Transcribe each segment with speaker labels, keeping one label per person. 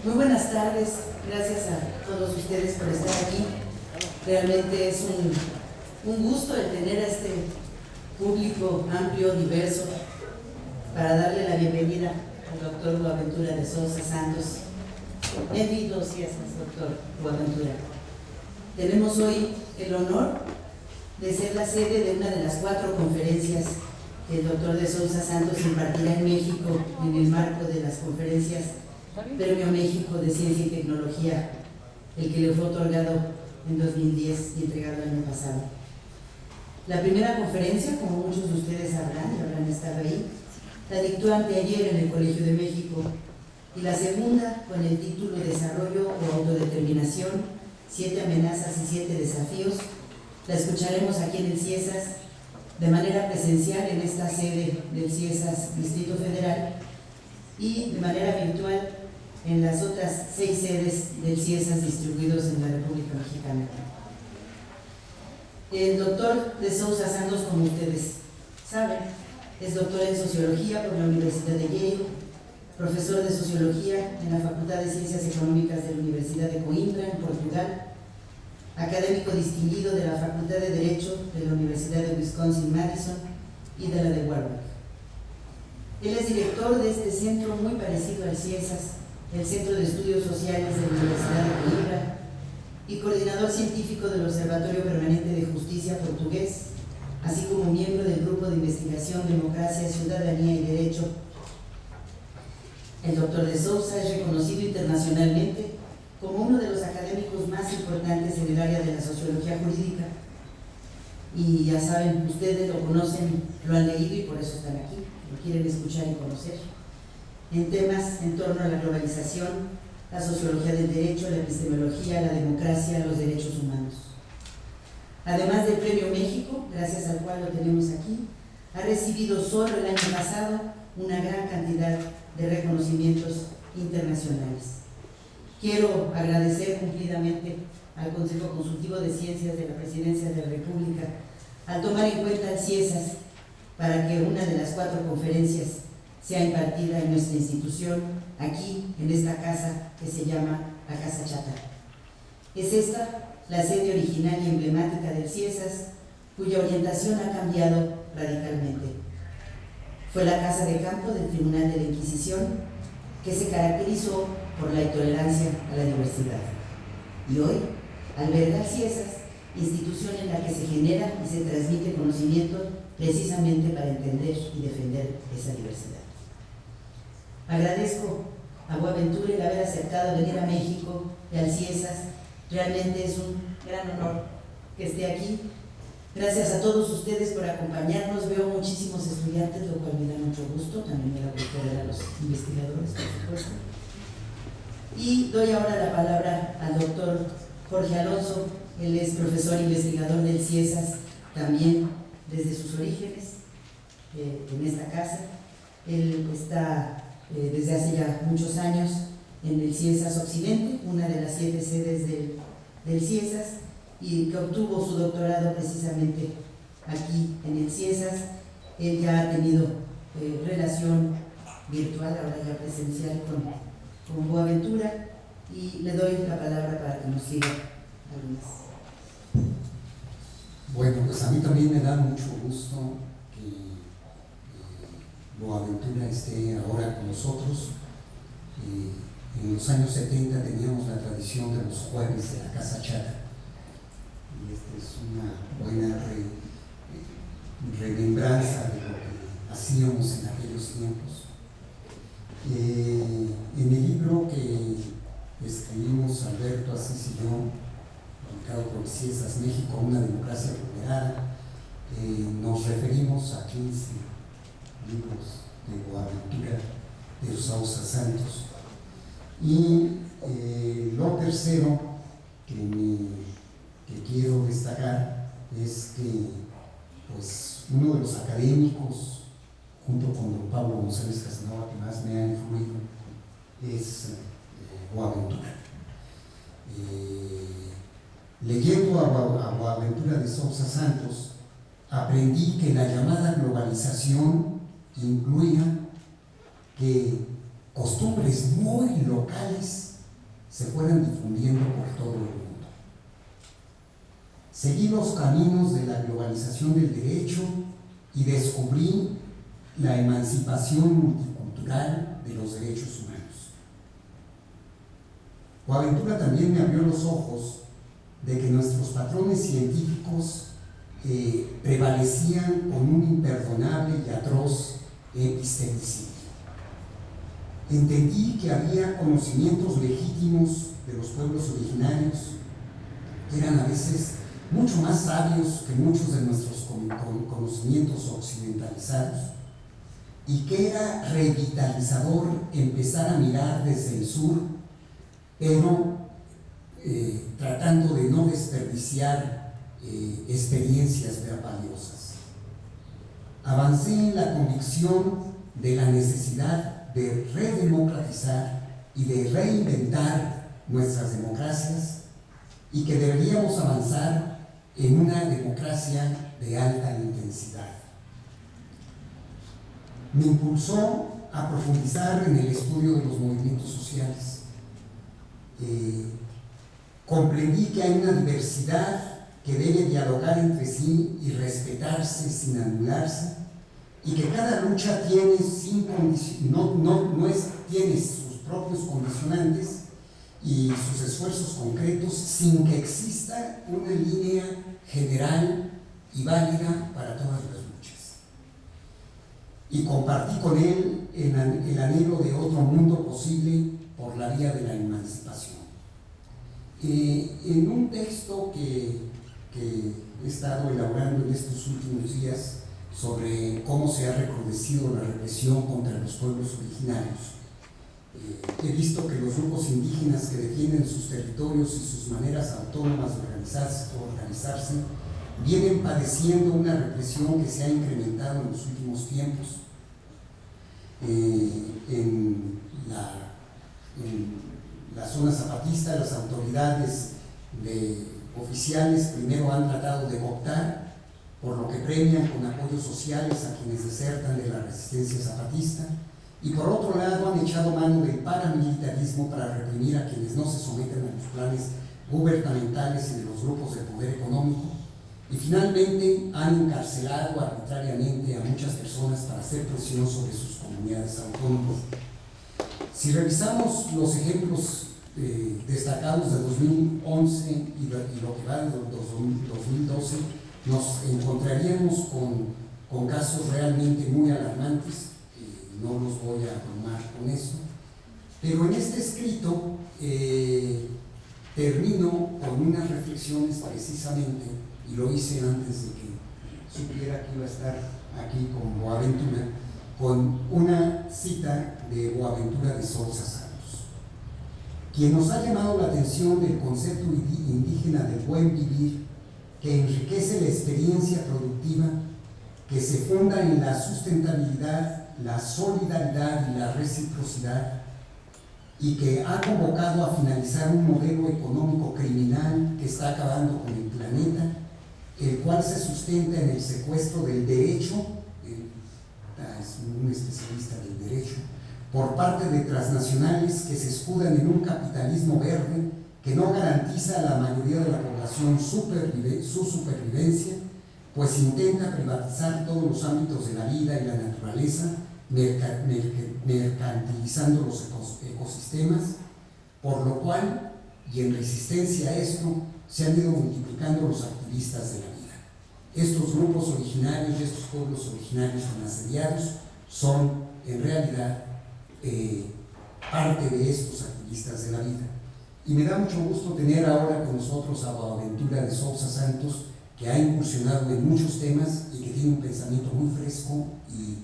Speaker 1: Muy buenas tardes, gracias a todos ustedes por estar aquí. Realmente es un gusto el tener a este público amplio, diverso, para darle la bienvenida al doctor Boaventura de Sousa Santos. Bienvenido, doctor Boaventura. Tenemos hoy el honor de ser la sede de una de las 4 conferencias que el doctor de Sousa Santos impartirá en México en el marco de las conferencias Premio México de Ciencia y Tecnología, el que le fue otorgado en 2010 y entregado el año pasado. La primera conferencia, como muchos de ustedes sabrán y habrán estado ahí, la dictó anteayer en el Colegio de México, y la segunda, con el título Desarrollo o Autodeterminación, 7 amenazas y 7 desafíos, la escucharemos aquí en el CIESAS de manera presencial en esta sede del CIESAS Distrito Federal y de manera virtual en las otras 6 sedes del CIESAS distribuidos en la República Mexicana. El doctor de Sousa Santos, como ustedes saben, es doctor en Sociología por la Universidad de Yale, profesor de Sociología en la Facultad de Ciencias Económicas de la Universidad de Coimbra, en Portugal, académico distinguido de la Facultad de Derecho de la Universidad de Wisconsin-Madison y de la de Warwick. Él es director de este centro muy parecido al CIESAS, el Centro de Estudios Sociales de la Universidad de Coimbra, y coordinador científico del Observatorio Permanente de Justicia portugués, así como miembro del Grupo de Investigación Democracia, Ciudadanía y Derecho. El doctor de Sousa es reconocido internacionalmente como uno de los académicos más importantes en el área de la sociología jurídica. Y ya saben, ustedes lo conocen, lo han leído y por eso están aquí, lo quieren escuchar y conocer. En temas en torno a la globalización, la sociología del derecho, la epistemología, la democracia, los derechos humanos. Además del Premio México, gracias al cual lo tenemos aquí, ha recibido solo el año pasado una gran cantidad de reconocimientos internacionales. Quiero agradecer cumplidamente al Consejo Consultivo de Ciencias de la Presidencia de la República al tomar en cuenta el CIESAS para que una de las 4 conferencias sea impartida en nuestra institución, aquí, en esta casa que se llama la Casa Chata. Es esta la sede original y emblemática del CIESAS, cuya orientación ha cambiado radicalmente. Fue la casa de campo del Tribunal de la Inquisición, que se caracterizó por la intolerancia a la diversidad. Y hoy alberga el CIESAS, institución en la que se genera y se transmite conocimiento precisamente para entender y defender esa diversidad. Agradezco a Boaventura el haber aceptado venir a México y al CIESAS. Realmente es un gran honor que esté aquí. Gracias a todos ustedes por acompañarnos. Veo muchísimos estudiantes, lo cual me da mucho gusto. También me da gusto ver a los investigadores, por supuesto. Y doy ahora la palabra al doctor Jorge Alonso. Él es profesor investigador del CIESAS, también desde sus orígenes, en esta casa. Él está desde hace ya muchos años en el CIESAS Occidente, una de las 7 sedes del CIESAS, y que obtuvo su doctorado precisamente aquí en el CIESAS. Él ya ha tenido relación virtual, ahora ya presencial, con Boaventura, y le doy la palabra para que nos diga algo más.
Speaker 2: Bueno, pues a mí también me da mucho gusto que Boaventura esté ahora con nosotros. En los años 70 teníamos la tradición de los jueves de la Casa Chata, y esta es una buena remembranza de lo que hacíamos en aquellos tiempos. En el libro que escribimos Alberto Asís y yo, publicado por CIESAS México, una democracia vulnerada, nos referimos a 15 libros de Boaventura de Sousa Santos. Y lo tercero que quiero destacar es que pues, uno de los académicos, junto con don Pablo González Casanova, que más me ha influido, es Boaventura. Leyendo a Boaventura de Sousa Santos, aprendí que la llamada globalización incluía que costumbres muy locales se fueran difundiendo por todo el mundo. Seguí los caminos de la globalización del derecho y descubrí la emancipación multicultural de los derechos humanos. Boaventura también me abrió los ojos de que nuestros patrones científicos prevalecían con un imperdonable y atroz epistemicidio. Entendí que había conocimientos legítimos de los pueblos originarios que eran a veces mucho más sabios que muchos de nuestros conocimientos occidentalizados, y que era revitalizador empezar a mirar desde el sur, pero tratando de no desperdiciar experiencias valiosas. Avancé en la convicción de la necesidad de redemocratizar y de reinventar nuestras democracias, y que deberíamos avanzar en una democracia de alta intensidad. Me impulsó a profundizar en el estudio de los movimientos sociales. Comprendí que hay una diversidad que debe dialogar entre sí y respetarse sin anularse, y que cada lucha tiene, tiene sus propios condicionantes y sus esfuerzos concretos, sin que exista una línea general y válida para todas las luchas. Y compartí con él el anhelo de otro mundo posible por la vía de la emancipación. En un texto que he estado elaborando en estos últimos días sobre cómo se ha recrudecido la represión contra los pueblos originarios, he visto que los grupos indígenas que defienden sus territorios y sus maneras autónomas de organizarse vienen padeciendo una represión que se ha incrementado en los últimos tiempos. En la zona zapatista, las autoridades oficiales primero han tratado de cooptar, por lo que premian con apoyos sociales a quienes desertan de la resistencia zapatista, y por otro lado han echado mano del paramilitarismo para reprimir a quienes no se someten a los planes gubernamentales y de los grupos de poder económico, y finalmente han encarcelado arbitrariamente a muchas personas para hacer presión sobre sus comunidades autónomas. Si revisamos los ejemplos destacados de 2011 y lo que va de 2012, nos encontraríamos con casos realmente muy alarmantes. No los voy a abrumar con eso, pero en este escrito termino con unas reflexiones precisamente, y lo hice antes de que supiera que iba a estar aquí con Boaventura, con una cita de Boaventura de Sousa Santos, quien nos ha llamado la atención del concepto indígena del buen vivir, que enriquece la experiencia productiva, que se funda en la sustentabilidad, la solidaridad y la reciprocidad, y que ha convocado a finalizar un modelo económico criminal que está acabando con el planeta, el cual se sustenta en el secuestro del derecho, es un especialista del derecho, por parte de transnacionales que se escudan en un capitalismo verde que no garantiza a la mayoría de la población su supervivencia, pues intenta privatizar todos los ámbitos de la vida y la naturaleza, mercantilizando los ecosistemas, por lo cual, y en resistencia a esto, se han ido multiplicando los activistas de la vida. Estos grupos originarios y estos pueblos originarios tan asediados son, en realidad, parte de estos activistas de la vida. Y me da mucho gusto tener ahora con nosotros a Boaventura de Sousa Santos, que ha incursionado en muchos temas y que tiene un pensamiento muy fresco y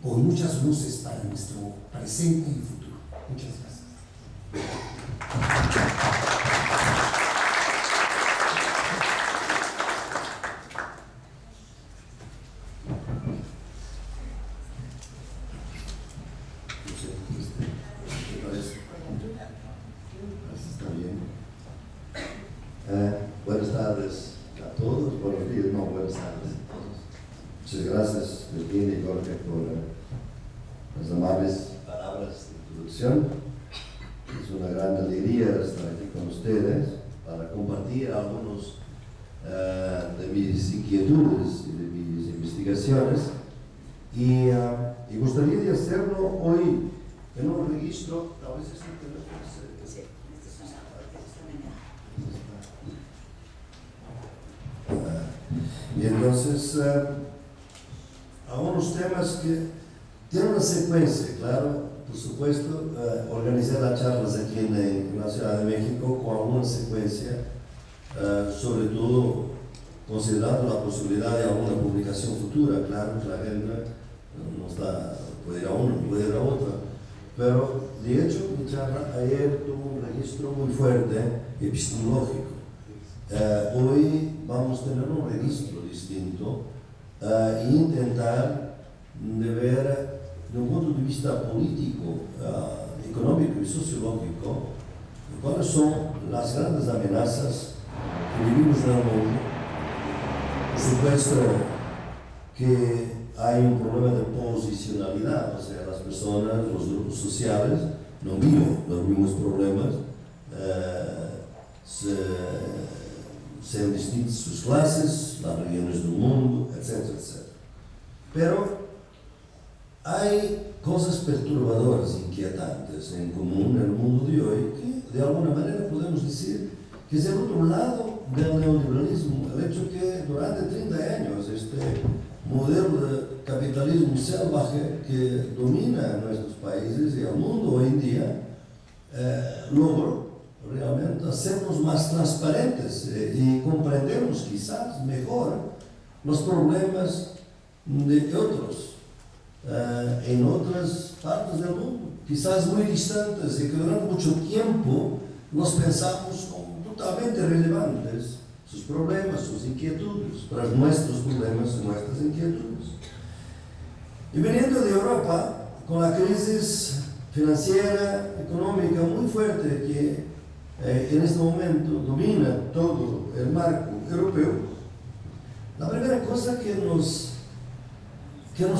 Speaker 2: con muchas luces para nuestro presente y futuro. Muchas gracias.
Speaker 3: Buenas tardes a todos, buenos días, no, buenas tardes a todos. Muchas gracias, Virginia y Jorge, por las amables palabras de introducción. Es Es una gran alegría estar aquí con ustedes para compartir algunos de mis inquietudes y de mis investigaciones. Y gustaría de hacerlo hoy en un registro, tal vez este teléfono
Speaker 1: Sí,
Speaker 3: y entonces, algunos temas que tienen una secuencia, claro, por supuesto, organizé las charlas aquí en la Ciudad de México con alguna secuencia, sobre todo considerando la posibilidad de alguna publicación futura. Claro que la agenda puede ir a una, puede ir a otra, pero de hecho mi charla ayer tuvo un registro muy fuerte epistemológico. Hoy vamos a tener un registro distinto e intentar de ver de un punto de vista político, económico y sociológico cuáles son las grandes amenazas que vivimos en el mundo. Por supuesto que hay un problema de posicionalidad, o sea, las personas, los grupos sociales no viven los mismos problemas, sean distintas sus clases, las regiones del mundo, etcétera, etcétera. Pero hay cosas perturbadoras, inquietantes en común en el mundo de hoy que de alguna manera podemos decir que es el otro lado del neoliberalismo, el hecho que durante 30 años este modelo de capitalismo salvaje que domina nuestros países y el mundo hoy en día logró realmente hacernos más transparentes y comprendemos quizás mejor los problemas de otros en otras partes del mundo, quizás muy distantes, y que durante mucho tiempo los pensamos como totalmente relevantes, sus problemas, sus inquietudes, para nuestros problemas y nuestras inquietudes. Y viniendo de Europa, con la crisis financiera, económica muy fuerte que en este momento domina todo el marco europeo, la primera cosa que nos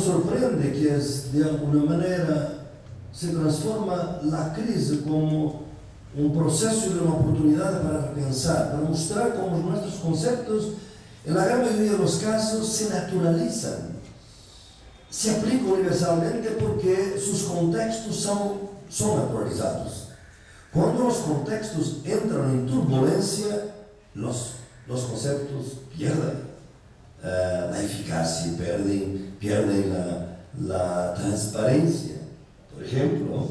Speaker 3: sorprende, que es de alguna manera se transforma la crisis como un proceso de una oportunidad para repensar, para mostrar cómo nuestros conceptos en la gran mayoría de los casos se naturalizan, se aplican universalmente porque sus contextos son actualizados. Cuando los contextos entran en turbulencia, los conceptos pierden la eficacia, pierden la transparencia. Por ejemplo,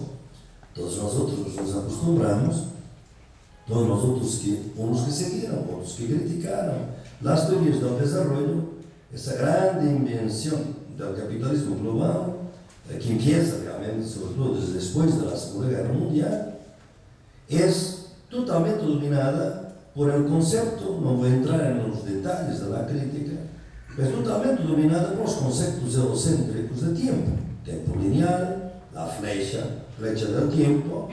Speaker 3: todos nosotros nos acostumbramos, todos nosotros unos que seguieron, otros que criticaron las teorías del desarrollo, esa gran invención del capitalismo global, que empieza realmente, sobre todo desde después de la Segunda Guerra Mundial, es totalmente dominada por el concepto, no voy a entrar en los detalles de la crítica, es totalmente dominada por los conceptos eurocéntricos de tiempo lineal, la flecha del tiempo,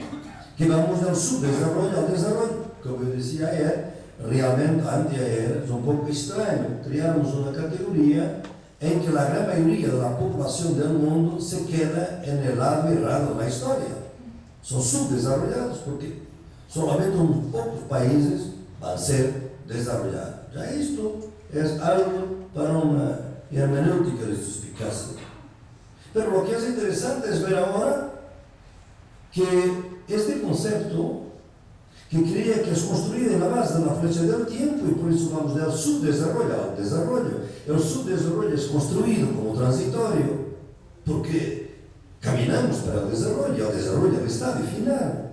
Speaker 3: que vamos del subdesarrollo al desarrollo. Como yo decía ayer, realmente anteayer es un poco extraño, creamos una categoría en que la gran mayoría de la población del mundo se queda en el lado errado de la historia. Son subdesarrollados porque solamente unos pocos países van a ser desarrollados. Ya esto es algo para una hermenéutica de suspicacia. Pero lo que es interesante es ver ahora que este concepto, que creía que es construido en la base de la flecha del tiempo, y por eso vamos del subdesarrollo al desarrollo. El subdesarrollo es construido como transitorio porque caminamos para el desarrollo es el estadio final.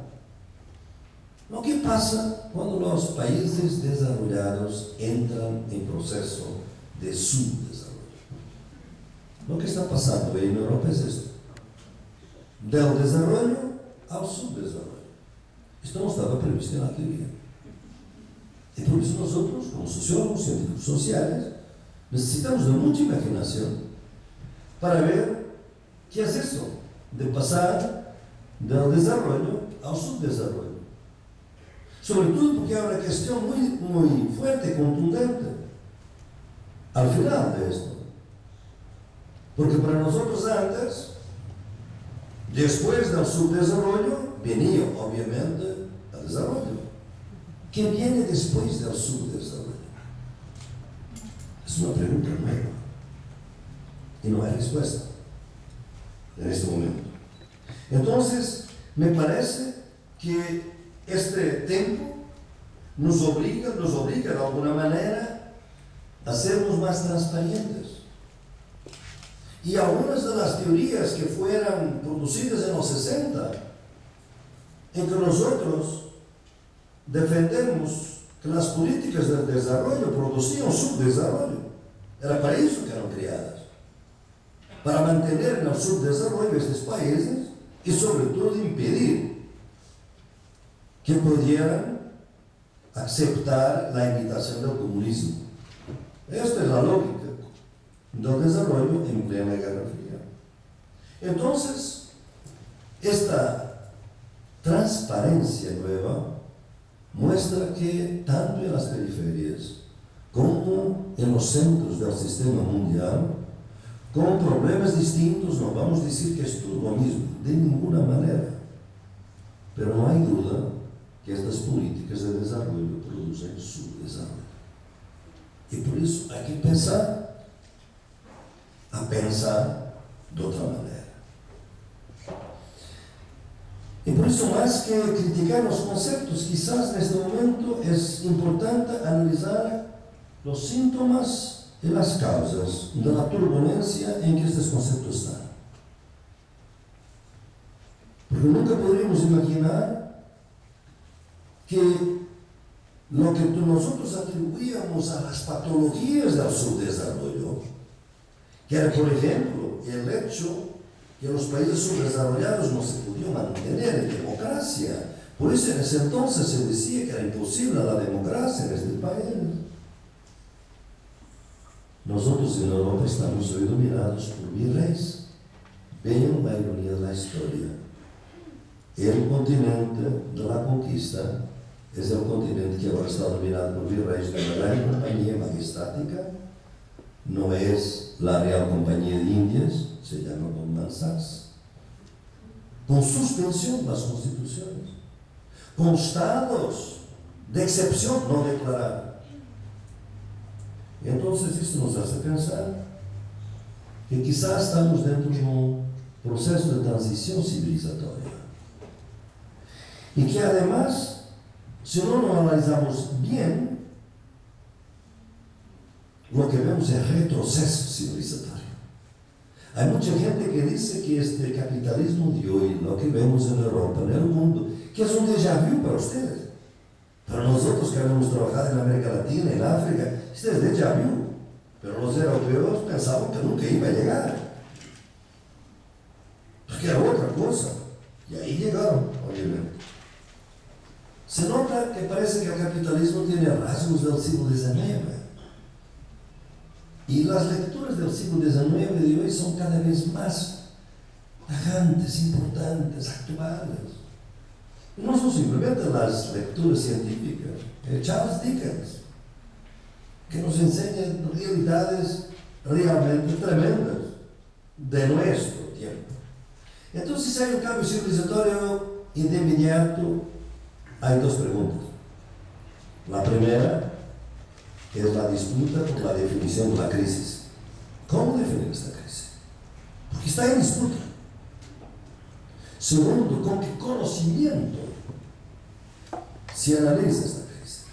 Speaker 3: Lo que pasa cuando los países desarrollados entran en proceso de subdesarrollo. Lo que está pasando hoy en Europa es esto: del desarrollo al subdesarrollo. Esto no estaba previsto en la teoría. Y por eso nosotros, como sociólogos, científicos sociales, necesitamos de mucha imaginación para ver qué es eso de pasar del desarrollo al subdesarrollo. Sobre todo porque hay una cuestión muy fuerte y contundente al final de esto. Porque para nosotros antes, después del subdesarrollo, venía obviamente el desarrollo. ¿Qué viene después del subdesarrollo? Es una pregunta nueva y no hay respuesta en este momento. Entonces, me parece que este tiempo nos obliga de alguna manera a sernos más transparentes. Y algunas de las teorías que fueran producidas en los 60, en que nosotros defendemos que las políticas del desarrollo producían subdesarrollo, era para eso que eran creadas, para mantener en el subdesarrollo estos países y sobre todo impedir que pudieran aceptar la invitación del comunismo. Esta es la lógica del desarrollo en plena Guerra Fría. Entonces, esta transparencia nueva muestra que tanto en las periferias como en los centros del sistema mundial, con problemas distintos, no vamos a decir que es todo lo mismo, de ninguna manera, pero no hay duda que estas políticas de desarrollo producen su desarrollo. Y por eso hay que pensar de otra manera. Y por eso, más que criticar los conceptos, quizás en este momento es importante analizar los síntomas y las causas de la turbulencia en que estos conceptos están. Porque nunca podríamos imaginar que lo que nosotros atribuíamos a las patologías del subdesarrollo, que era, por ejemplo, el hecho que los países subdesarrollados no se podían mantener en democracia. Por eso en ese entonces se decía que era imposible la democracia en este país. Nosotros en Europa estamos hoy dominados por virreyes. Vean la ironía de la historia. El continente de la conquista es el continente que ahora está dominado por virreyes de una gran compañía majestática. No es la Real Compañía de Indias, se llama Goldman Sachs, con suspensión de las constituciones, con estados de excepción no declarados. Entonces esto nos hace pensar que quizás estamos dentro de un proceso de transición civilizatoria y que además, si no lo analizamos bien, lo que vemos es retroceso civilizatorio. Hay mucha gente que dice que este capitalismo de hoy, lo que vemos en Europa, en el mundo, que es un déjà vu para ustedes. Para nosotros que habíamos trabajado en América Latina, en África, este es déjà vu. Pero los europeos pensaban que nunca iba a llegar. Porque era otra cosa. Y ahí llegaron, obviamente. Se nota que parece que el capitalismo tiene rasgos del siglo XIX. Y las lecturas del siglo XIX de hoy son cada vez más tajantes, importantes, actuales. Y no son simplemente las lecturas científicas. Charles Dickens, que nos enseña realidades realmente tremendas de nuestro tiempo. Entonces, si hay un cambio civilizatorio y de inmediato, hay dos preguntas. La primera es la disputa por la definición de la crisis. ¿Cómo definir esta crisis? Porque está en disputa. Segundo, ¿con qué conocimiento se analiza esta crisis?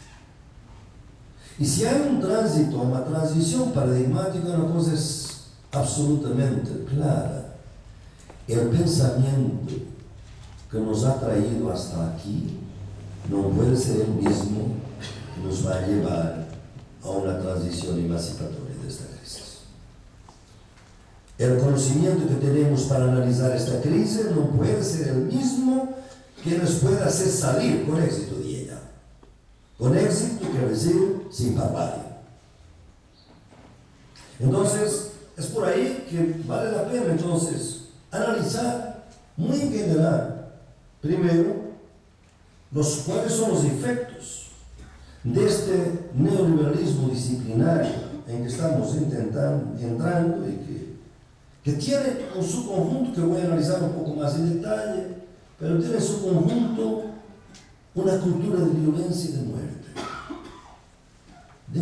Speaker 3: Y si hay un tránsito, una transición paradigmática, una cosa es absolutamente clara. El pensamiento que nos ha traído hasta aquí no puede ser el mismo que nos va a llevar a una transición emancipatoria de esta crisis. El conocimiento que tenemos para analizar esta crisis no puede ser el mismo que nos pueda hacer salir con éxito de ella. Con éxito quiere decir sin barbarie. Entonces, es por ahí que vale la pena entonces analizar muy en general, primero, cuáles son los efectos de este neoliberalismo disciplinario en que estamos entrando y que tiene un subconjunto que voy a analizar un poco más en detalle, pero tiene en su conjunto una cultura de violencia y de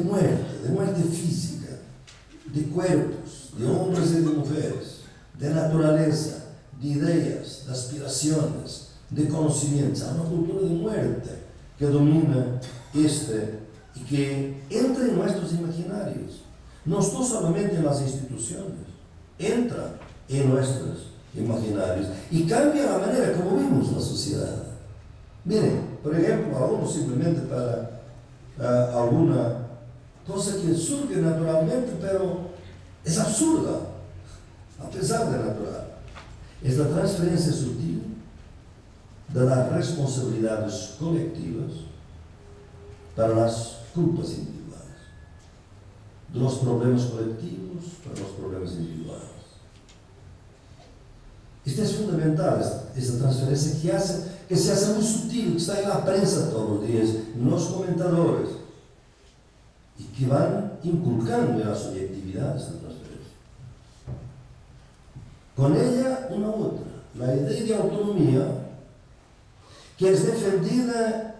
Speaker 3: muerte física, de cuerpos, de hombres y de mujeres, de naturaleza, de ideas, de aspiraciones, de conocimientos. Hay una cultura de muerte que domina y que entra en nuestros imaginarios. No está solamente en las instituciones, entra en nuestros imaginarios y cambia la manera como vemos la sociedad. Miren, por ejemplo, hablamos simplemente para alguna cosa que surge naturalmente, pero es absurda, a pesar de natural. Es la transferencia sutil de las responsabilidades colectivas para las culpas individuales, de los problemas colectivos para los problemas individuales. Esto es fundamental, esta transferencia que se hace muy sutil, que está en la prensa todos los días, en los comentadores, y que van inculcando en la subjetividad esta transferencia. Con ella, una otra, la idea de autonomía, que es defendida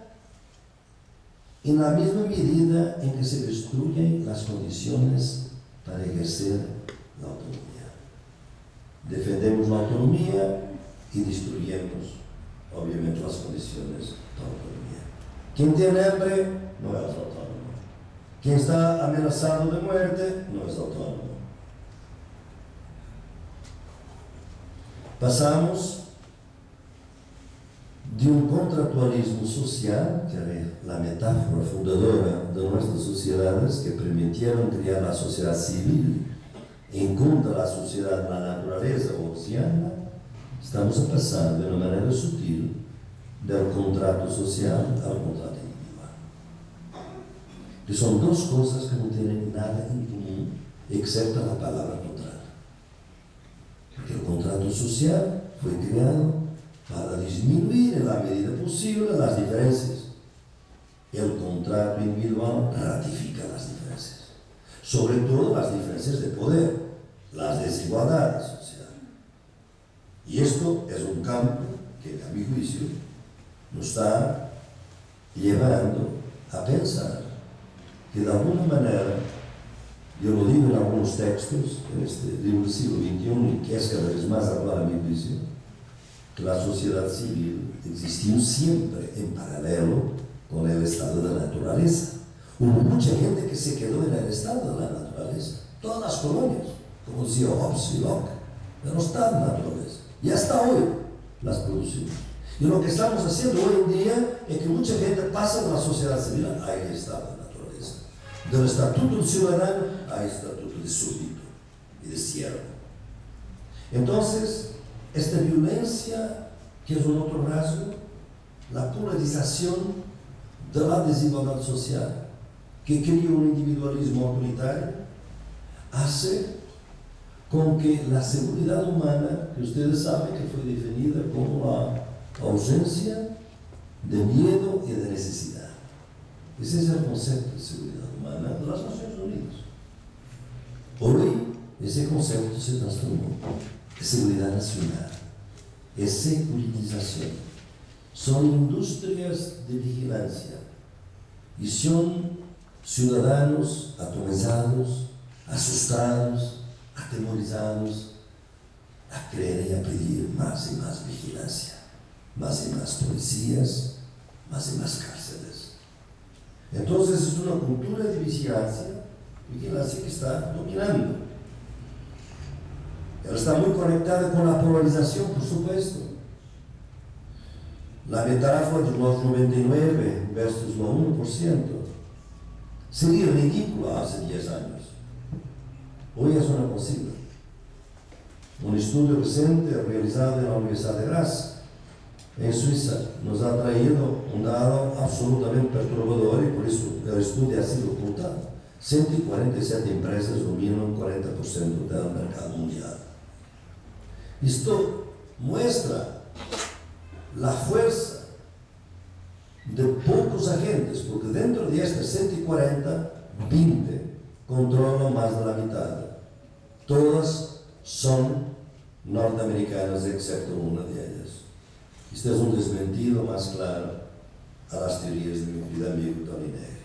Speaker 3: en la misma medida en que se destruyen las condiciones para ejercer la autonomía. Defendemos la autonomía y destruyemos, obviamente, las condiciones de autonomía. Quien tiene hambre no es autónomo. Quien está amenazado de muerte no es autónomo. Pasamos de un contractualismo social, que era la metáfora fundadora de nuestras sociedades, que permitieron crear la sociedad civil en contra de la sociedad de la naturaleza oceana, estamos a pasar de una manera sutil del contrato social al contrato individual. Que son dos cosas que no tienen nada en común, excepto la palabra contrato. Porque el contrato social fue creado para disminuir en la medida posible las diferencias. El contrato individual ratifica las diferencias, sobre todo las diferencias de poder, las desigualdades sociales. Y esto es un campo que, a mi juicio, nos está llevando a pensar que, de alguna manera, yo lo digo en algunos textos en este libro del siglo XXI, y que es cada vez más actual a mi juicio, que la sociedad civil existió siempre en paralelo con el estado de la naturaleza. Hubo mucha gente que se quedó en el estado de la naturaleza, todas las colonias, como decía Hobbes y Locke, en el estado de la naturaleza. Y hasta hoy las producimos. Y lo que estamos haciendo hoy en día es que mucha gente pasa de la sociedad civil al estado de la naturaleza. Del estatuto del ciudadano al estatuto de súbdito y de siervo. Entonces, esta violencia, que es un otro rasgo, la polarización de la desigualdad social, que crea un individualismo autoritario, hace con que la seguridad humana, que ustedes saben que fue definida como la ausencia de miedo y de necesidad. Ese es el concepto de seguridad humana de las Naciones Unidas. Hoy, ese concepto se transformó en seguridad nacional, es securitización. Son industrias de vigilancia y son ciudadanos atomizados, asustados, atemorizados, a creer y a pedir más y más vigilancia, más y más policías, más y más cárceles. Entonces es una cultura de vigilancia que está dominando. Ela está muy conectada con la polarización, por supuesto. La metáfora de los 99 versus los 1% sería ridícula hace 10 años. Hoy eso no es posible. Un estudio reciente realizado en la Universidad de Graz, en Suiza, nos ha traído un dado absolutamente perturbador, y por eso el estudio ha sido ocultado. 147 empresas dominan 40% del mercado mundial. Esto muestra la fuerza de pocos agentes, porque dentro de estas 140, 20 controlan más de la mitad. Todas son norteamericanas, excepto una de ellas. Este es un desmentido más claro a las teorías de mi querido amigo Tony Negri.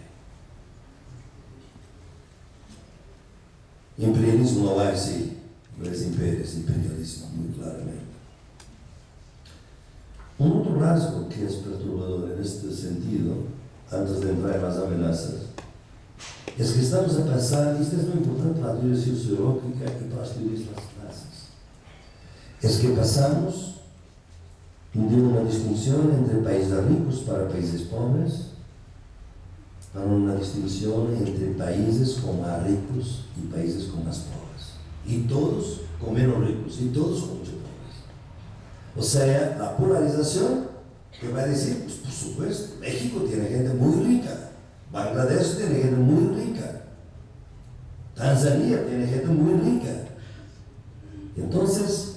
Speaker 3: Imperialismo no hay, sí, no es imperio, es imperialismo, muy claramente. Un otro rasgo que es perturbador en este sentido, antes de entrar en las amenazas, es que estamos a pensar, y esto es muy importante para la teoría sociológica y para las teorías de las clases, es que pasamos de una distinción entre países ricos para países pobres a una distinción entre países con más ricos y países con más pobres, y todos con menos ricos y todos con mucho pobres. O sea, la polarización que va a decir, pues por supuesto, México tiene gente muy rica, Bangladesh tiene gente muy rica, Tanzania tiene gente muy rica. Entonces,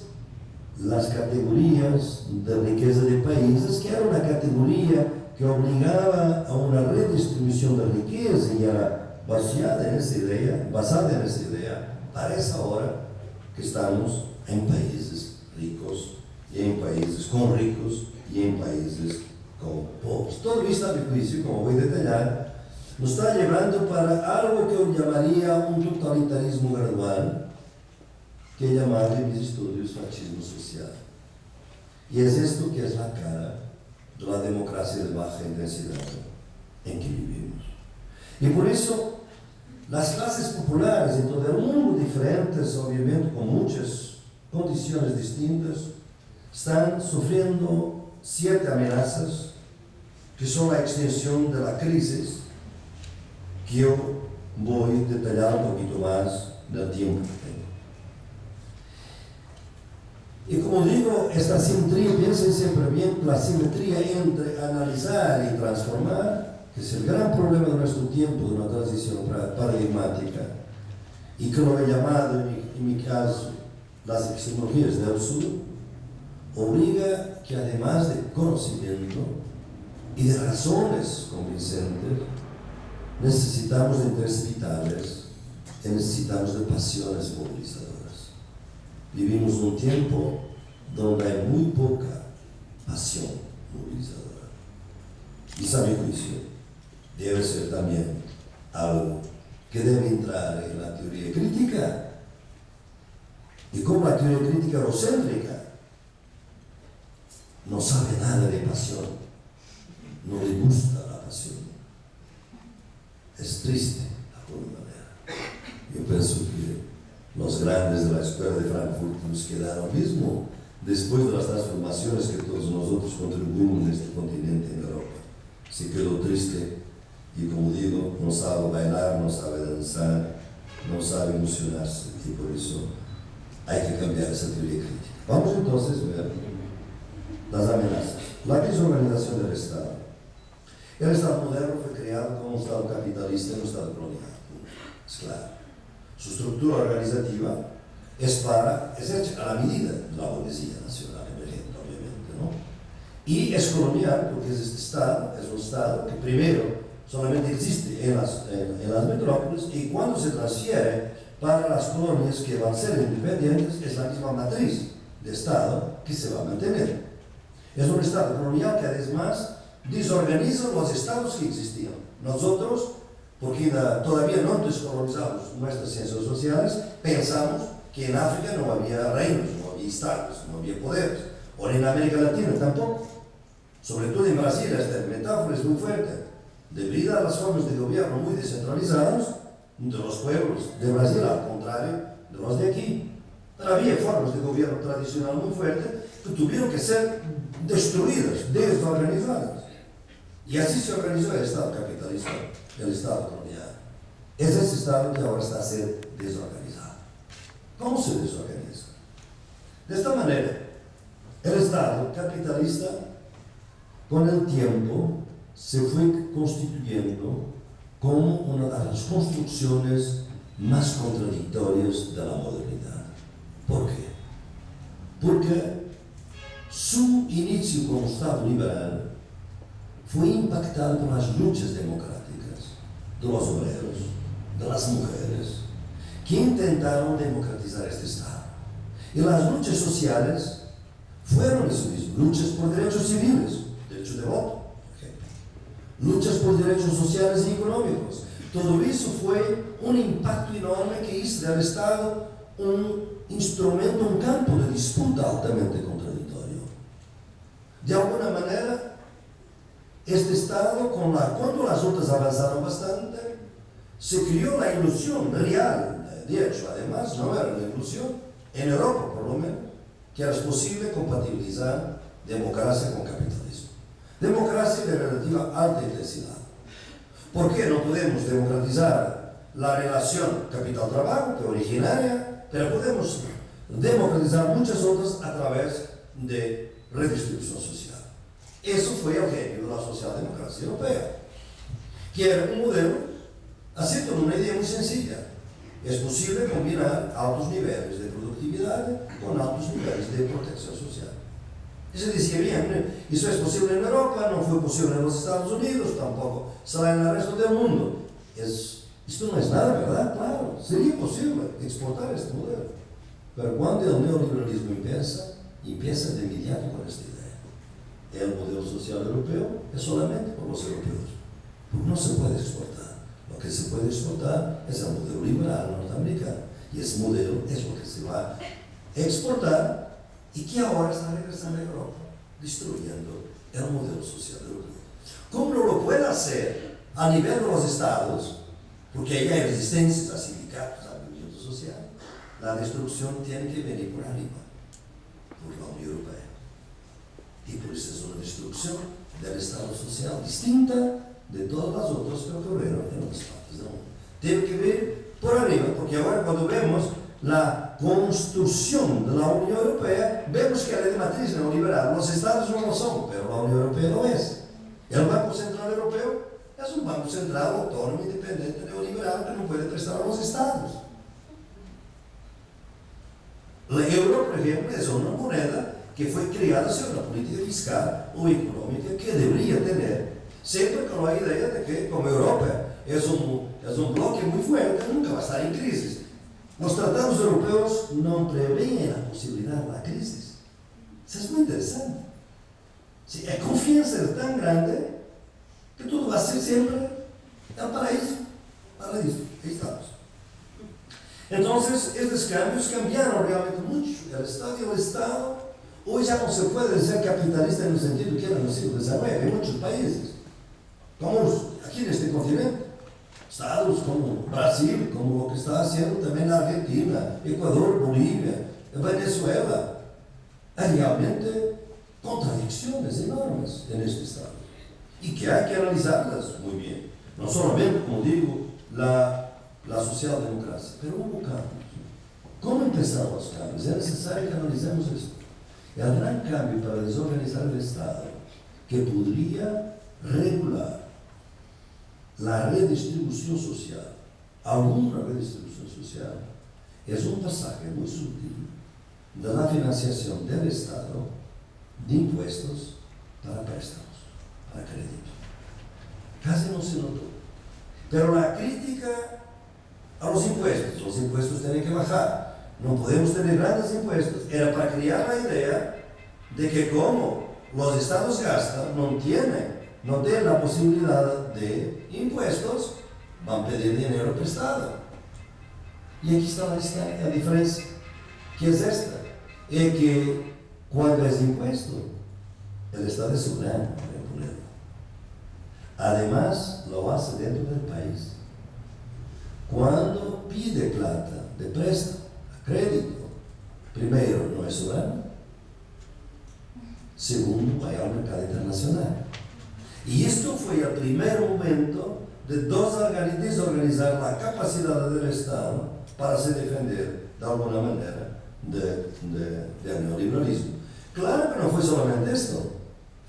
Speaker 3: las categorías de riqueza de países, que era una categoría que obligaba a una redistribución de riqueza y era basada en esa idea, parece ahora que estamos en países ricos y en países con ricos y en países con pobres. Todo esto, a mi juicio, como voy a detallar, nos está llevando para algo que yo llamaría un totalitarismo gradual, que he llamado en mis estudios fascismo social. Y es esto que es la cara de la democracia de baja intensidad en que vivimos. Y por eso, las clases populares en todo el mundo, diferentes, obviamente, con muchas condiciones distintas, están sufriendo 7 amenazas que son la extensión de la crisis, que yo voy a detallar un poquito más del tiempo que tengo. Y como digo, esta simetría, piensen siempre bien, la simetría entre analizar y transformar, que es el gran problema de nuestro tiempo, de una transición paradigmática, y que lo he llamado, en mi caso, las epistemologías del sur, obliga que además de conocimiento y de razones convincentes, necesitamos de intereses vitales y necesitamos de pasiones movilizadoras. Vivimos un tiempo donde hay muy poca pasión movilizadora. Y a mi juicio debe ser también algo que debe entrar en la teoría crítica. Y como la teoría crítica eurocéntrica no sabe nada de pasión, no le gusta la pasión, es triste de alguna manera. Yo pienso que los grandes de la escuela de Frankfurt nos quedaron mismo después de las transformaciones que todos nosotros contribuimos en este continente, en Europa. Se quedó triste y, como digo, no sabe bailar, no sabe danzar, no sabe emocionarse, y por eso hay que cambiar esa teoría crítica. Vamos entonces a ver las amenazas. La desorganización del Estado. El Estado moderno fue creado como un Estado capitalista y un Estado colonial. Es claro. Su estructura organizativa es hecha a la medida de la burguesía nacional emergente, obviamente, ¿no? Y es colonial, porque este Estado es un Estado que primero solamente existe en las metrópolis, y cuando se transfiere para las colonias que van a ser independientes, es la misma matriz de Estado que se va a mantener. Es un Estado colonial que además desorganiza los estados que existían. Nosotros, porque todavía no descolonizamos nuestras ciencias sociales, pensamos que en África no había reinos, no había estados, no había poderes, o en América Latina tampoco. Sobre todo en Brasil, esta metáfora es muy fuerte. Debido a las formas de gobierno muy descentralizadas de los pueblos de Brasil, al contrario de los de aquí. Pero había formas de gobierno tradicional muy fuertes que tuvieron que ser destruidas, desorganizadas. Y así se organizó el Estado capitalista, el Estado colonial. Es ese Estado que ahora está a ser desorganizado. ¿Cómo se desorganiza? De esta manera, el Estado capitalista, con el tiempo, se fue constituyendo como una de las construcciones más contradictorias de la modernidad. ¿Por qué? Porque su inicio como Estado liberal fue impactado por las luchas democráticas de los obreros, de las mujeres, que intentaron democratizar este Estado. Y las luchas sociales fueron eso mismo: luchas por derechos civiles, derecho de voto, por ejemplo, luchas por derechos sociales y económicos. Todo eso fue un impacto enorme que hizo del Estado un instrumento, un campo de disputa altamente contradictorio. De alguna manera, este Estado, cuando las otras avanzaron bastante, se creó la ilusión real, de hecho, además, no era una ilusión, en Europa por lo menos, que era posible compatibilizar democracia con capitalismo. Democracia de relativa alta intensidad. ¿Por qué no podemos democratizar la relación capital-trabajo, que es originaria, pero podemos democratizar muchas otras a través de redistribución social? Eso fue el genio de la socialdemocracia europea, que era un modelo así con una idea muy sencilla: es posible combinar altos niveles de productividad con altos niveles de protección social. Y se decía, bien, eso es posible en Europa, no fue posible en los Estados Unidos, tampoco será en el resto del mundo. Esto no es nada, ¿verdad? Claro, sería posible exportar este modelo. Pero cuando el neoliberalismo empieza de inmediato con esta idea. El modelo social europeo es solamente por los europeos, porque no se puede exportar. Lo que se puede exportar es el modelo liberal norteamericano, y ese modelo es lo que se va a exportar y que ahora está regresando a Europa, destruyendo el modelo social europeo. ¿Cómo no lo puede hacer a nivel de los estados? Porque ahí hay resistencias a sindicatos, al movimiento social. La destrucción tiene que venir por arriba, por la Unión Europea. Y por eso es una destrucción del Estado social distinta de todas las otras que ocurrieron en otras partes del mundo. Tiene que venir por arriba, porque ahora cuando vemos la construcción de la Unión Europea, vemos que es de matriz neoliberal. Los estados no lo son, pero la Unión Europea lo es. El Banco Central Europeo es un banco central autónomo, independiente, neoliberal, que no puede prestar a los estados. El euro, por ejemplo, es una moneda que fue creada sin una política fiscal o económica que debería tener, siempre con la idea de que, como Europa es un bloque muy fuerte, nunca va a estar en crisis. Los tratados europeos no prevén la posibilidad de la crisis. Eso es muy interesante. Sí, la confianza es tan grande que todo va a ser siempre el paraíso. Paraíso, ahí estamos. Entonces, estos cambios cambiaron realmente mucho. El Estado hoy ya no se puede ser capitalista en el sentido que era en el siglo XIX en muchos países, como aquí en este continente. Estados como Brasil, como lo que está haciendo también la Argentina, Ecuador, Bolivia, Venezuela. Hay realmente contradicciones enormes en este Estado y que hay que analizarlas muy bien. No solamente, como digo, la socialdemocracia, pero hubo cambios. ¿Cómo empezaron los cambios? Es necesario que analicemos esto. El gran cambio para desorganizar el Estado, que podría regular la redistribución social, alguna redistribución social, es un pasaje muy sutil de la financiación del Estado de impuestos para préstamos, para crédito. Casi no se notó. Pero la crítica a los impuestos tienen que bajar. No podemos tener grandes impuestos. Era para crear la idea de que como los estados gastan, no tienen la posibilidad de impuestos, van a pedir dinero prestado. Y aquí está la diferencia, que es esta, es que cuando es impuesto, el Estado es soberano para ponerlo. Además, lo hace dentro del país. Cuando pide plata de préstamo, a crédito, primero, no es soberano. Segundo, va al mercado internacional. Y esto fue el primer momento de desorganizar la capacidad del Estado para se defender de alguna manera del neoliberalismo. Claro que no fue solamente esto,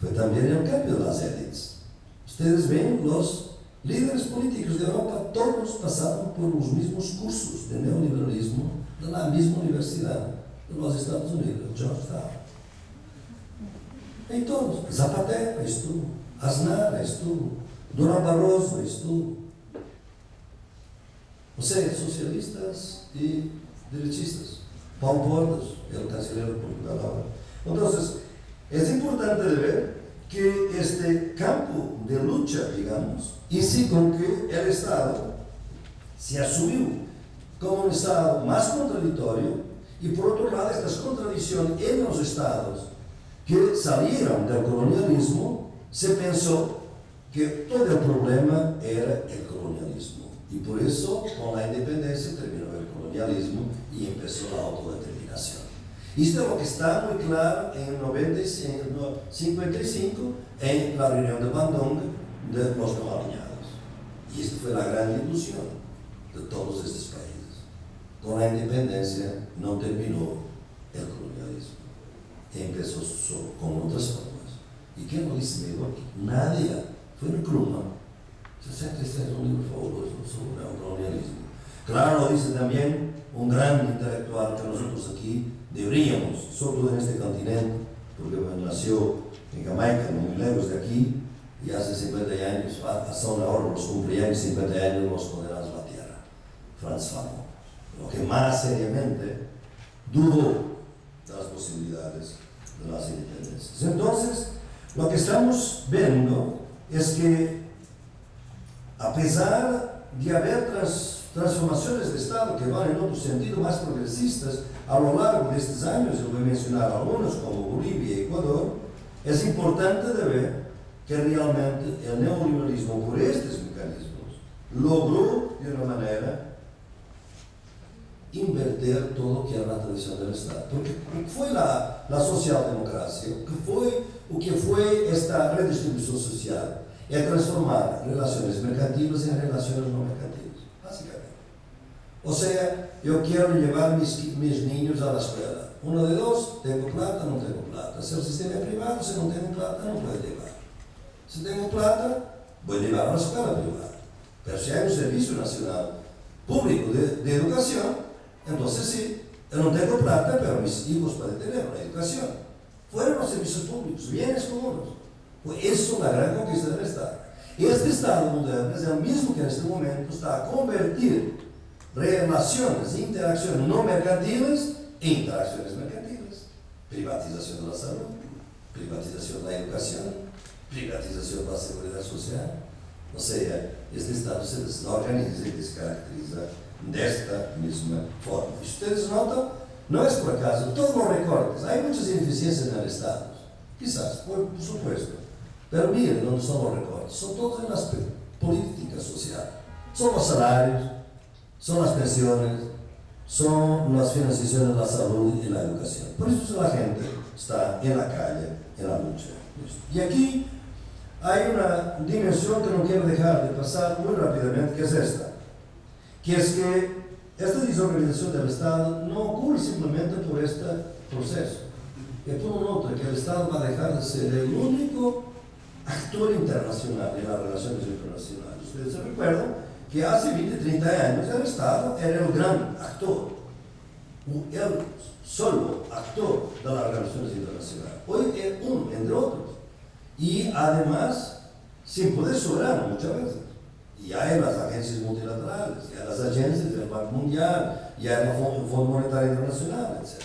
Speaker 3: fue también el cambio de las élites. Ustedes ven, los líderes políticos de Europa, todos pasaron por los mismos cursos de neoliberalismo de la misma universidad de los Estados Unidos, Georgetown. Y todos, Zapatero estuvo, Aznar estuvo, Durán Barroso estuvo. O sea, socialistas y derechistas. Paulo Portas, el canciller de Portugal ahora. Entonces, es importante de ver que este campo de lucha, digamos, hizo con que el Estado se asumió como un Estado más contradictorio, y por otro lado, estas contradicciones en los Estados que salieron del colonialismo, se pensó que todo el problema era el colonialismo. Y por eso, con la independencia, terminó el colonialismo y empezó la autodeterminación. Esto es lo que está muy claro en 1955, en la reunión de Bandung de los no alineados. Y esta fue la gran ilusión de todos estos países. Con la independencia no terminó el colonialismo. Empezó con otras formas. ¿Y quién lo dice mejor? Nadie. Fue en Krugman. 66 es un libro fabuloso sobre el colonialismo. Claro, lo dice también un gran intelectual que nosotros aquí deberíamos, sobre todo en este continente, porque nació en Jamaica, no muy lejos de aquí, y hace 50 años, hasta ahora los cumpleaños 50 años los condenados a la tierra, Franz Fanon, lo que más seriamente dudó de las posibilidades de las independencias. Entonces, lo que estamos viendo es que, a pesar de haber transformaciones de Estado que van en otro sentido más progresistas a lo largo de estos años, yo voy a mencionar algunos como Bolivia y Ecuador, es importante de ver que realmente el neoliberalismo, por estos mecanismos, logró de una manera invertir todo lo que era la tradición del Estado. Porque fue la socialdemocracia, que fue esta redistribución social, es transformar relaciones mercantiles en relaciones no mercantiles, básicamente. O sea, yo quiero llevar mis niños a la escuela. Uno de dos, tengo plata, no tengo plata. Si el sistema es privado, si no tengo plata, no puedo llevar. Si tengo plata, voy a llevar a la escuela privada. Pero si hay un servicio nacional público de educación, entonces sí, yo no tengo plata, pero mis hijos pueden tener una educación. Fueron los servicios públicos, bienes comunes. Pues eso es la gran conquista del Estado. Y este Estado moderno es el mismo que en este momento está a convertir relaciones, interacciones no mercantiles en interacciones mercantiles. Privatización de la salud, privatización de la educación, privatización de la seguridad social. O sea, este Estado se desorganiza y se caracteriza de esta misma forma. Y ustedes notan, no es por acaso, todos los recortes, hay muchas ineficiencias en el Estado, quizás, por supuesto, pero miren dónde son los recortes, son todos en las políticas sociales, son los salarios, son las pensiones, son las financiaciones de la salud y la educación. Por eso la gente está en la calle, en la lucha. Y aquí hay una dimensión que no quiero dejar de pasar muy rápidamente, que es esta, que es que esta desorganización del Estado no ocurre simplemente por este proceso. Que tú notas que el Estado va a dejar de ser el único actor internacional en las relaciones internacionales. Ustedes se recuerdan que hace 20, 30 años el Estado era el gran actor, el solo actor de las relaciones internacionales. Hoy es uno, entre otros. Y además, sin poder soberano muchas veces. Y hay las agencias multilaterales, y hay las agencias del Banco Mundial, y hay el Fondo Monetario Internacional, etc.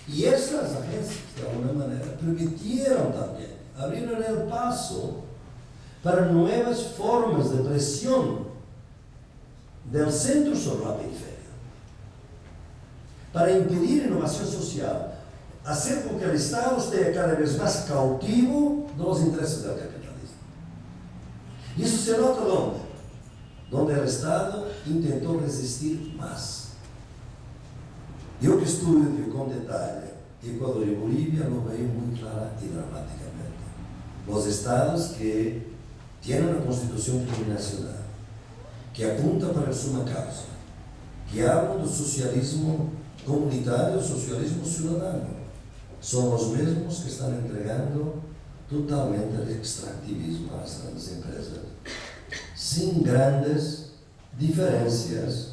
Speaker 3: Y esas agencias, de alguna manera, permitieron también, abrieron el paso para nuevas formas de presión del centro sobre la periferia, para impedir innovación social, hacer con que el Estado esté cada vez más cautivo de los intereses del capitalismo. Y eso se nota ¿dónde? Donde el Estado intentó resistir más. Yo que estudio con detalle Ecuador y Bolivia lo veo muy clara y dramáticamente. Los estados que tienen una constitución plurinacional, que apunta para suma causa, que hablan del socialismo comunitario, socialismo ciudadano, son los mismos que están entregando totalmente el extractivismo a las grandes empresas, sin grandes diferencias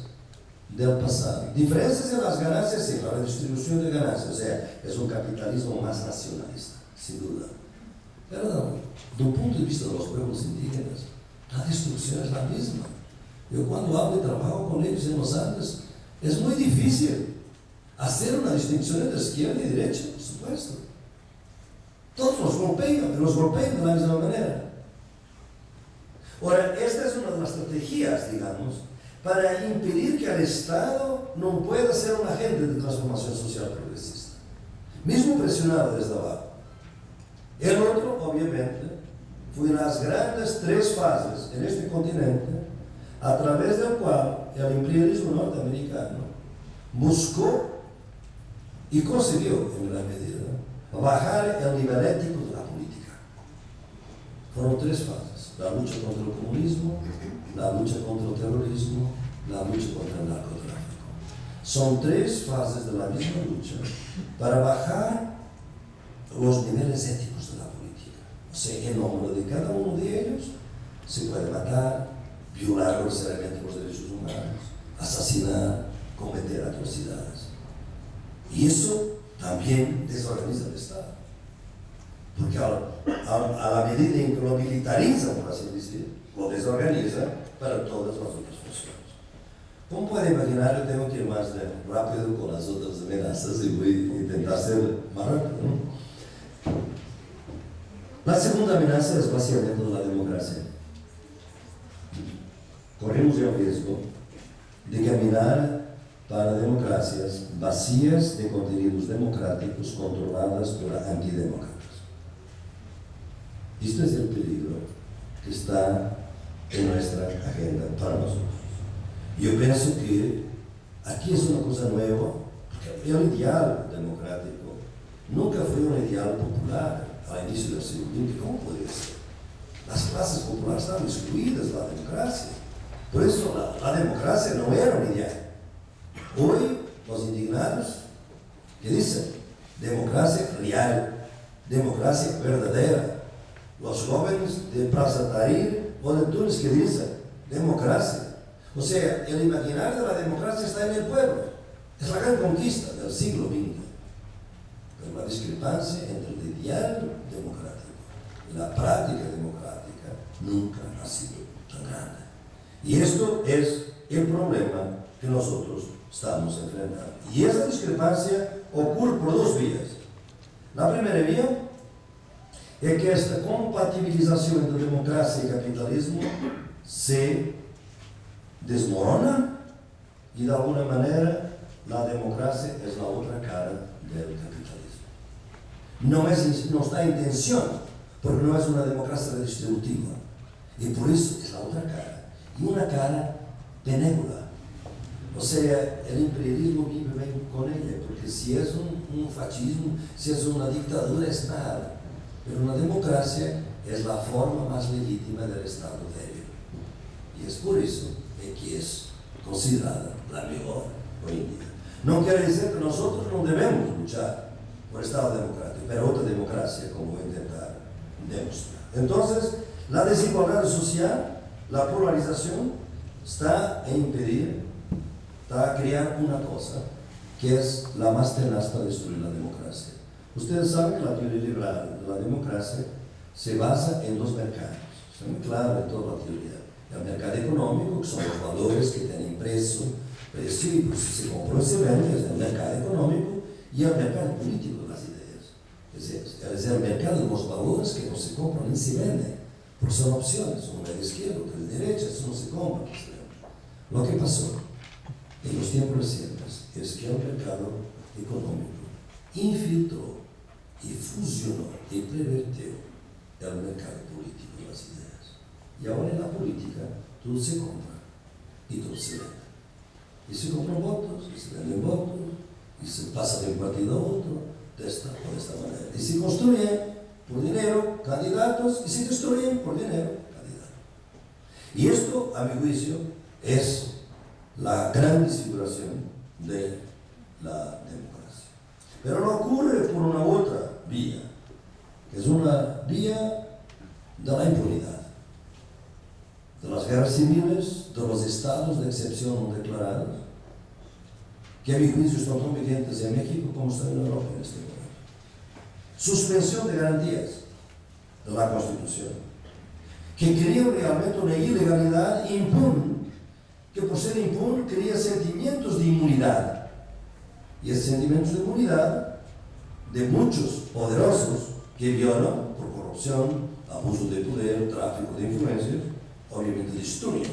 Speaker 3: del pasado. Diferencias en las ganancias, sí, la redistribución de ganancias, o sea, es un capitalismo más nacionalista, sin duda. Pero desde el punto de vista de los pueblos indígenas, la destrucción es la misma. Yo cuando hablo y trabajo con ellos en los Andes, es muy difícil hacer una distinción entre izquierda y derecha, por supuesto. golpean de la misma manera. Ahora, esta es una de las estrategias, digamos, para impedir que el Estado no pueda ser un agente de transformación social progresista, mismo presionado desde abajo. El otro, obviamente, fue las grandes 3 fases en este continente a través del cual el imperialismo norteamericano buscó y consiguió, en gran medida, bajar el nivel ético de la política. Fueron 3 fases: la lucha contra el comunismo, la lucha contra el terrorismo, la lucha contra el narcotráfico. Son 3 fases de la misma lucha para bajar los niveles éticos de la política. O sea, en nombre de cada uno de ellos se puede matar, violar groseramente los derechos humanos, asesinar, cometer atrocidades. Y eso también desorganiza el Estado. Porque a la medida en que lo militariza, por así decir, lo desorganiza para todas las otras funciones. Como pueden imaginar, yo tengo que ir más rápido con las otras amenazas y voy a intentar ser más rápido, ¿no? La segunda amenaza es básicamente la democracia. Corremos el riesgo de caminar para democracias vacías de contenidos democráticos controladas por antidemócratas. Esto es el peligro que está en nuestra agenda para nosotros. Yo pienso que aquí es una cosa nueva, porque el ideal democrático nunca fue un ideal popular al inicio del siglo XX. ¿Cómo podría ser? Las clases populares estaban excluidas de la democracia. Por eso la democracia no era un ideal. Hoy los indignados que dicen democracia real, democracia verdadera. Los jóvenes de Plaza Tahrir o de Túnez que dicen democracia. O sea, el imaginario de la democracia está en el pueblo. Es la gran conquista del siglo XX. Pero la discrepancia entre el ideal democrático y la práctica democrática nunca ha sido tan grande. Y esto es el problema que nosotros estamos enfrentando. Y esa discrepancia ocurre por 2 vías. La primera vía es que esta compatibilización entre democracia y capitalismo se desmorona y de alguna manera la democracia es la otra cara del capitalismo. No está en tensión, porque no es una democracia redistributiva. Y por eso es la otra cara. Y una cara benévola. O sea, el imperialismo vive bien con ella, porque si es un fascismo, si es una dictadura, es nada. Pero una democracia es la forma más legítima del Estado débil. Y es por eso que es considerada la mejor hoy en día. No quiere decir que nosotros no debemos luchar por el Estado democrático, pero otra democracia, como voy a intentar demostrar. Entonces, la desigualdad social, la polarización, está a impedir, está a crear una cosa que es la más tenaz para destruir la democracia. Ustedes saben que la teoría liberal de la democracia se basa en 2 mercados. Está muy claro en toda la teoría. El mercado económico, que son los valores que tienen precio y pues, se compran y se venden, es el mercado económico, y el mercado político de las ideas. Es el mercado de los valores que no se compran ni se venden, porque son opciones, uno de izquierda, otro de derecha, eso no se compra. Lo que pasó en los tiempos recientes es que el mercado económico infiltró y fusionó y pervertió el mercado político de las ideas. Y ahora en la política todo se compra y todo se vende. Y se compran votos, y se venden votos, y se pasa de un partido a otro, de esta manera. Y se construyen por dinero candidatos y se destruyen por dinero candidatos. Y esto, a mi juicio, es la gran desfiguración de la democracia. Pero no ocurre por una otra vía, que es una vía de la impunidad, de las guerras civiles, de los estados de excepción no declarados, que a mi juicio están tan vigentes en México como están en Europa en este momento. Suspensión de garantías de la Constitución, que crea realmente una ilegalidad impune, que por ser impune crea sentimientos de inmunidad. Y esos sentimientos de inmunidad de muchos poderosos que violan por corrupción, abuso de poder, tráfico de influencias, obviamente destruyen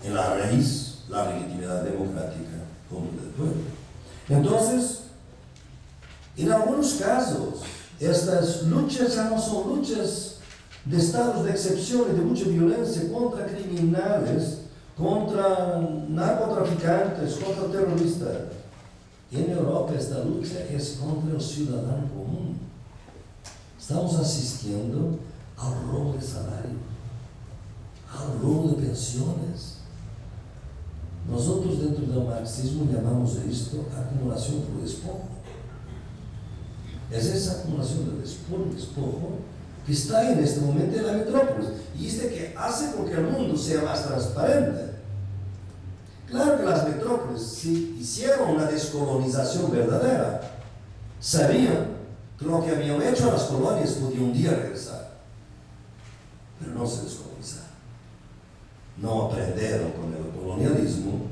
Speaker 3: en la raíz la legitimidad democrática común del pueblo. Entonces, en algunos casos, estas luchas ya no son luchas de estados de excepción y de mucha violencia contra criminales, contra narcotraficantes, contra terroristas. En Europa esta lucha es contra el ciudadano común. Estamos asistiendo al robo de salarios, al robo de pensiones. Nosotros dentro del marxismo llamamos a esto acumulación por despojo. Es esa acumulación de despojo que está en este momento en la metrópolis y es que hace con que el mundo sea más transparente. Claro que las metrópolis, si hicieron una descolonización verdadera, sabían que lo que habían hecho a las colonias podía un día regresar, pero no se descolonizaron. No aprendieron con el colonialismo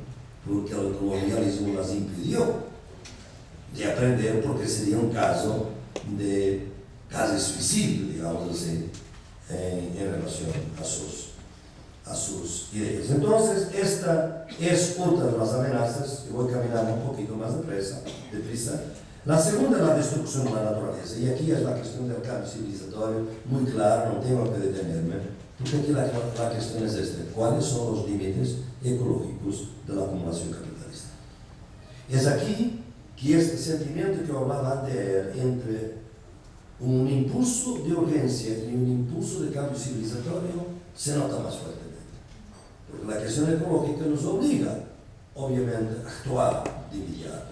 Speaker 3: porque el colonialismo las impidió de aprender, porque sería un caso de casi suicidio, digamos así, en relación a sus ideas. Entonces, esta es otra de las amenazas, que voy caminando un poquito más deprisa. La segunda es la destrucción de la naturaleza, y aquí es la cuestión del cambio civilizatorio, muy claro, no tengo que detenerme, porque aquí la cuestión es esta: ¿cuáles son los límites ecológicos de la acumulación capitalista? Es aquí que este sentimiento que hablaba antes entre un impulso de urgencia y un impulso de cambio civilizatorio se nota más fuertemente. Porque la cuestión ecológica nos obliga, obviamente, a actuar de inmediato.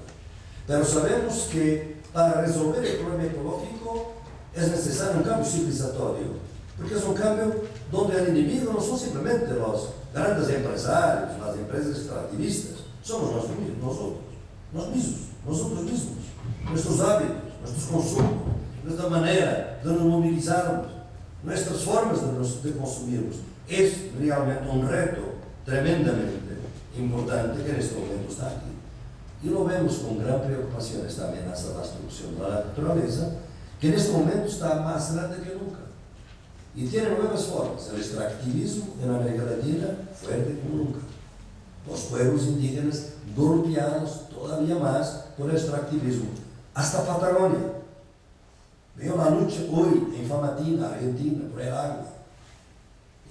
Speaker 3: Pero sabemos que para resolver el problema ecológico es necesario un cambio civilizatorio, porque es un cambio donde el enemigo no son simplemente los grandes empresarios, las empresas extractivistas, somos nosotros mismos, nuestros hábitos, nuestros consumos, nuestra manera de nos movilizarnos, nuestras formas de consumirnos. Es realmente un reto tremendamente importante que en este momento está aquí. Y lo vemos con gran preocupación, esta amenaza de la destrucción de la naturaleza, que en este momento está más grande que nunca. Y tiene nuevas formas. El extractivismo en América Latina, fuerte como nunca. Los pueblos indígenas golpeados todavía más por el extractivismo. Hasta Patagonia. Veo la lucha hoy en Famatina, Argentina, por el agua.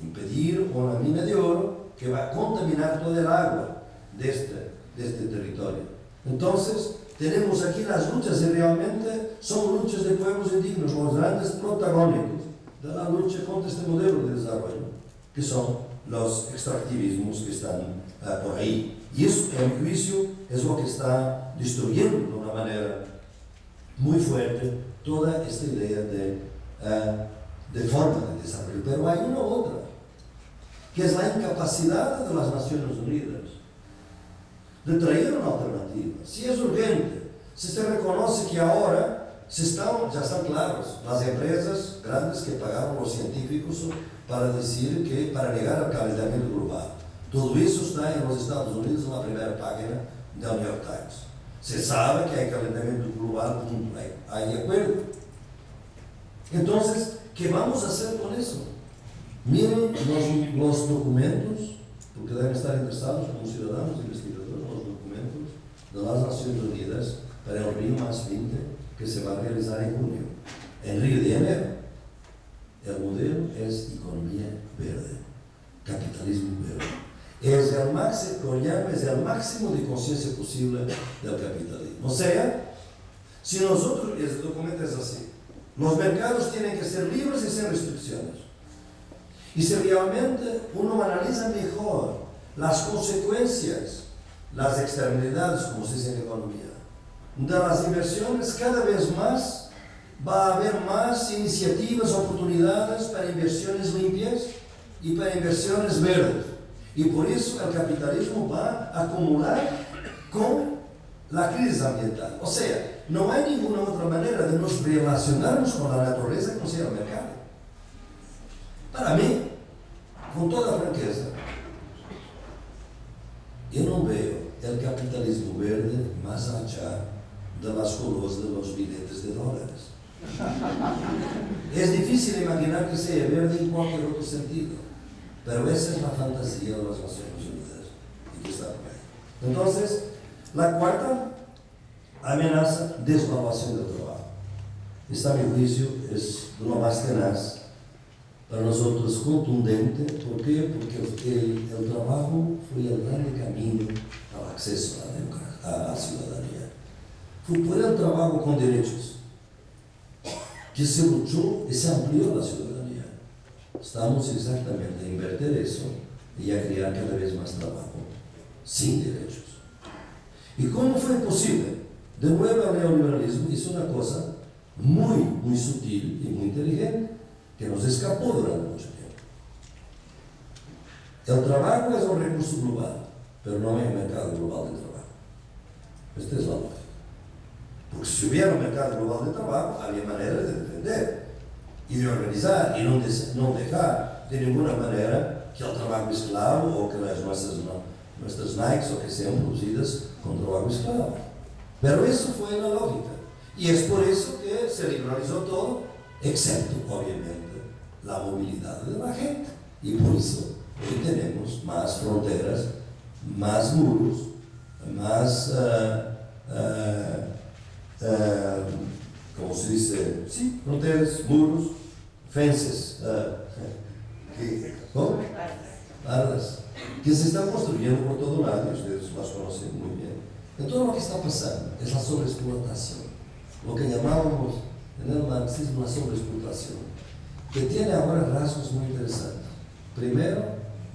Speaker 3: Impedir una mina de oro que va a contaminar todo el agua de este territorio. Entonces, tenemos aquí las luchas, y realmente son luchas de pueblos indígenas, los grandes protagónicos de la lucha contra este modelo de desarrollo, que son los extractivismos que están por ahí. Y eso, en mi juicio, es lo que está destruyendo de una manera muy fuerte toda esta idea de forma de desarrollo. Pero hay una otra, que es la incapacidad de las Naciones Unidas de traer una alternativa. Si es urgente, si se reconoce que ahora ya están claros las empresas grandes que pagaron los científicos para decir que, para negar el calentamiento global. Todo eso está en los Estados Unidos en la primera página del New York Times. Se sabe que hay calentamiento global, hay acuerdo. Entonces, ¿qué vamos a hacer con eso? Miren los documentos, porque deben estar interesados como ciudadanos investigadores, los documentos de las Naciones Unidas para el Río +20 que se va a realizar en junio, en Río de Janeiro. El modelo es economía verde, capitalismo verde. Es el máximo de conciencia posible del capitalismo. O sea, si nosotros, el documento es así, los mercados tienen que ser libres y sin restricciones. Y si realmente uno analiza mejor las consecuencias, las externalidades, como se dice en economía, de las inversiones, cada vez más va a haber más iniciativas, oportunidades para inversiones limpias y para inversiones verdes. Y por eso el capitalismo va a acumular con la crisis ambiental. O sea, no hay ninguna otra manera de nos relacionarnos con la naturaleza que no sea el mercado. Para mí, con toda franqueza, yo no veo el capitalismo verde más allá de las colores de los billetes de dólares. Es difícil imaginar que sea verde en cualquier otro sentido, pero esa es la fantasía de las Naciones Unidas y que está por ahí. Entonces, la cuarta amenaza, desvalorización del trabajo. Esta, a mi juicio, es lo más tenaz, para nosotros contundente. ¿Por qué? Porque el trabajo fue el grande camino al acceso a la ciudadanía. Fue por el trabajo con derechos que se luchó y se amplió la ciudadanía. Estamos exactamente a invertir eso y a crear cada vez más trabajo sin derechos. ¿Y cómo fue posible? De nuevo, el neoliberalismo hizo una cosa muy sutil y muy inteligente que nos escapó durante mucho tiempo. El trabajo es un recurso global, pero no hay un mercado global de trabajo. Esta es la lógica. Porque si hubiera un mercado global de trabajo, había maneras de defender y de organizar y no dejar de ninguna manera que el trabajo esclavo o que nuestras Nikes o que sean producidas con trabajo esclavo. Pero eso fue la lógica. Y es por eso que se liberalizó todo, excepto, obviamente, la movilidad de la gente. Y por eso hoy tenemos más fronteras, más muros, más, ¿cómo se dice? Sí, fronteras, muros, fences, ¿cómo? Barras, que se están construyendo por todo lado, y ustedes las conocen muy bien. Entonces lo que está pasando es la sobreexplotación, lo que llamábamos en el marxismo la sobreexplotación, que tiene ahora rasgos muy interesantes. Primero,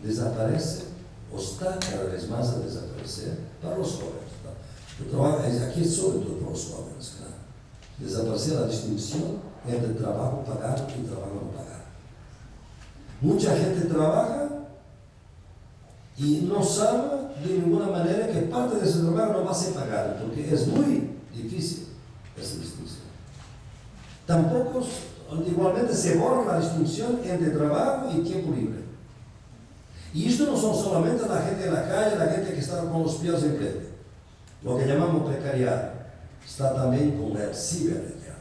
Speaker 3: desaparece o está cada vez más a desaparecer para los jóvenes. ¿No? Yo trabajo aquí sobre todo para los jóvenes, claro. Desaparecer la distinción entre trabajo pagado y trabajo no pagado. Mucha gente trabaja y no sabe de ninguna manera que parte de ese trabajo no va a ser pagado, porque es muy difícil esa distinción. Tampoco, igualmente, se borra la distinción entre trabajo y tiempo libre. Y esto no son solamente la gente en la calle, la gente que está con los pies en frente. Lo que llamamos precariado está también con el ciberprecariado.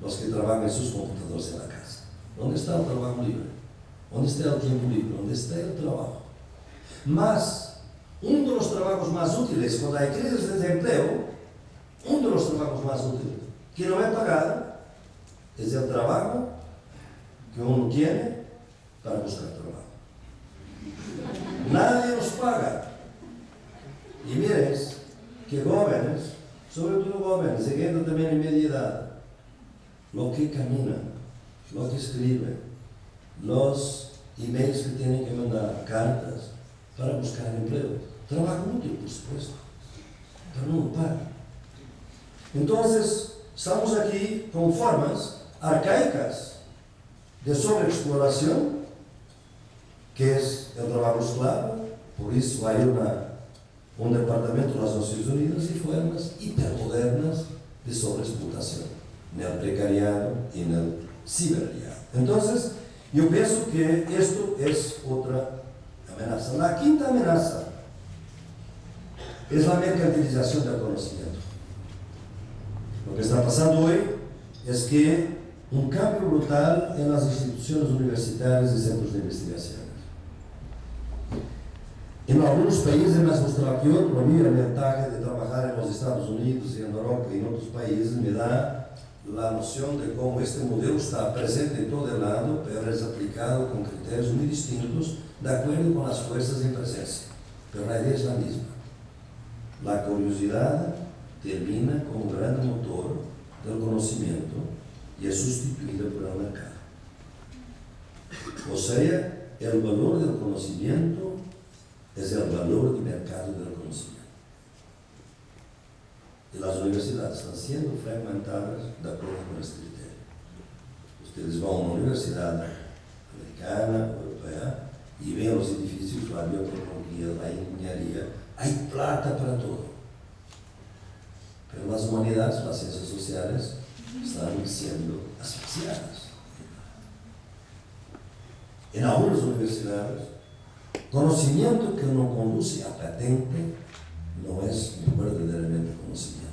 Speaker 3: Los que trabajan en sus computadores en la casa. ¿Dónde está el trabajo libre? ¿Dónde está el tiempo libre? ¿Dónde está el trabajo? Más, uno de los trabajos más útiles cuando hay crisis de desempleo, uno de los trabajos más útiles que no es pagado es el trabajo que uno tiene para buscar trabajo. Nadie nos paga. Y mires que jóvenes, sobre todo jóvenes, se quedan también en media edad, lo que caminan, lo que escriben, los emails que tienen que mandar, cartas para buscar empleo, trabajo útil, por supuesto, pero no lo pagan. Entonces, estamos aquí con formas arcaicas de sobreexploración, que es el trabajo esclavo. Por eso hay un departamento de las Naciones Unidas y formas hipermodernas de sobreexplotación, en el precariado y en el ciberprecariado. Entonces, yo pienso que esto es otra amenaza. La quinta amenaza es la mercantilización del conocimiento. Lo que está pasando hoy es que un cambio brutal en las instituciones universitarias y centros de investigación. En algunos países más mostración, por mí, la ventaja de trabajar en los Estados Unidos y en Europa y en otros países me da la noción de cómo este modelo está presente en todo el lado, pero es aplicado con criterios muy distintos, de acuerdo con las fuerzas en presencia. Pero la idea es la misma. La curiosidad termina como un gran motor del conocimiento y es sustituida por el mercado. O sea, el valor del conocimiento es el valor de mercado del conocimiento. Y las universidades están siendo fragmentadas de acuerdo con este criterio. Ustedes van a una universidad americana, europea, y ven los edificios, la biotecnología, la ingeniería, hay plata para todo. Pero las humanidades, las ciencias sociales, están siendo asfixiadas. En algunas universidades, conocimiento que no conduce a patente no es verdaderamente conocimiento.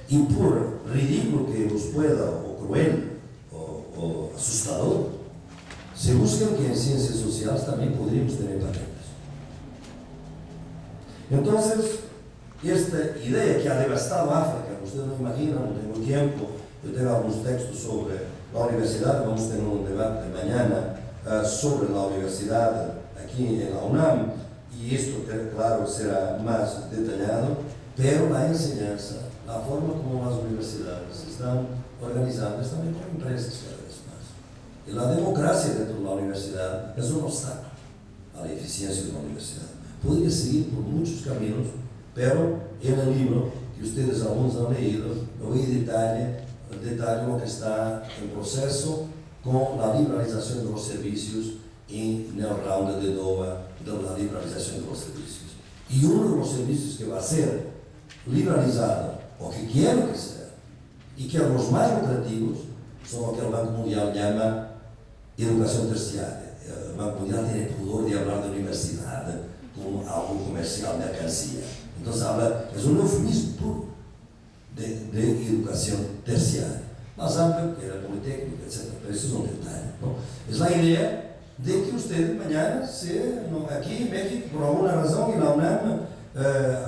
Speaker 3: y por ridículo que os pueda, o cruel, o asustador, se buscan que en ciencias sociales también podríamos tener patentes. Entonces, esta idea que ha devastado África, ustedes no imaginan, no tengo tiempo, yo tengo algunos textos sobre la universidad, vamos a tener un debate mañana sobre la universidad aquí en la UNAM, y esto, claro, será más detallado, pero la enseñanza, la forma como las universidades están organizadas también con empresas cada vez más. Y la democracia dentro de la universidad es un obstáculo a la eficiencia de la universidad. Podría seguir por muchos caminos, pero en el libro que ustedes algunos han leído, lo voy a detalle lo que está en proceso con la liberalización de los servicios en el round de Doha de la liberalización de los servicios. Y uno de los servicios que va a ser liberalizado, o que quiero que sea, y que son los más lucrativos, son lo que el Banco Mundial llama educación terciaria. El Banco Mundial tiene pudor de hablar de universidad como algo comercial, mercancía. Entonces es un eufemismo puro de educación terciaria. Más amplio que el Politécnico, etc. Pero eso es un detalle, ¿no? Es la idea de que ustedes mañana, aquí en México, por alguna razón, en la UNAM,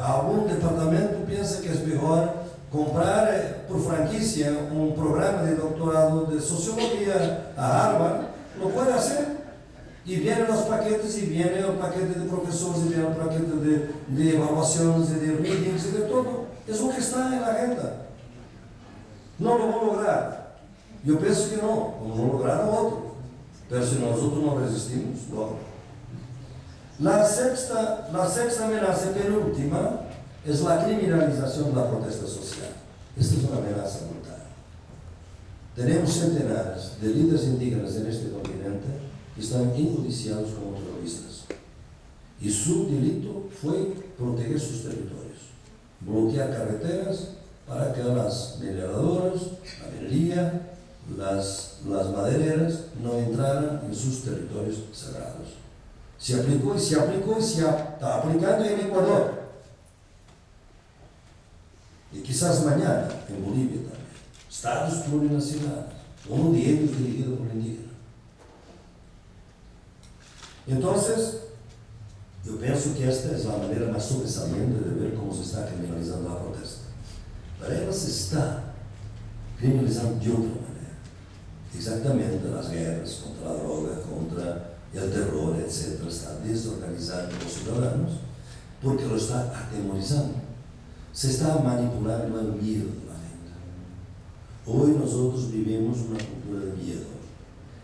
Speaker 3: algún departamento piensa que es mejor comprar por franquicia un programa de doctorado de sociología a Harvard, lo puede hacer. Y vienen los paquetes, y viene el paquete de profesores, y viene el paquete de evaluaciones, y de readings, y de todo. Es lo que está en la agenda. No lo vamos a lograr. Yo pienso que no, vamos a lograr otro. Pero si nosotros no resistimos, no. La sexta amenaza penúltima es la criminalización de la protesta social. Esta es una amenaza brutal. Tenemos centenares de líderes indígenas en este continente que están enjuiciados como terroristas. Y su delito fue proteger sus territorios, bloquear carreteras para que las mineradoras, la minería, las madereras no entraran en sus territorios sagrados. Se aplicó y se aplicó y se está aplicando en Ecuador. Y quizás mañana en Bolivia también. Estados plurinacionales, uno de ellos dirigido por indígenas. Entonces, yo pienso que esta es la manera más sobresaliente de ver cómo se está criminalizando la protesta. Pero ella se está criminalizando de otra manera. Exactamente las guerras contra la droga, contra el terror, etc. Está desorganizando los ciudadanos porque lo está atemorizando. Se está manipulando el miedo de la gente. Hoy nosotros vivimos una cultura de miedo.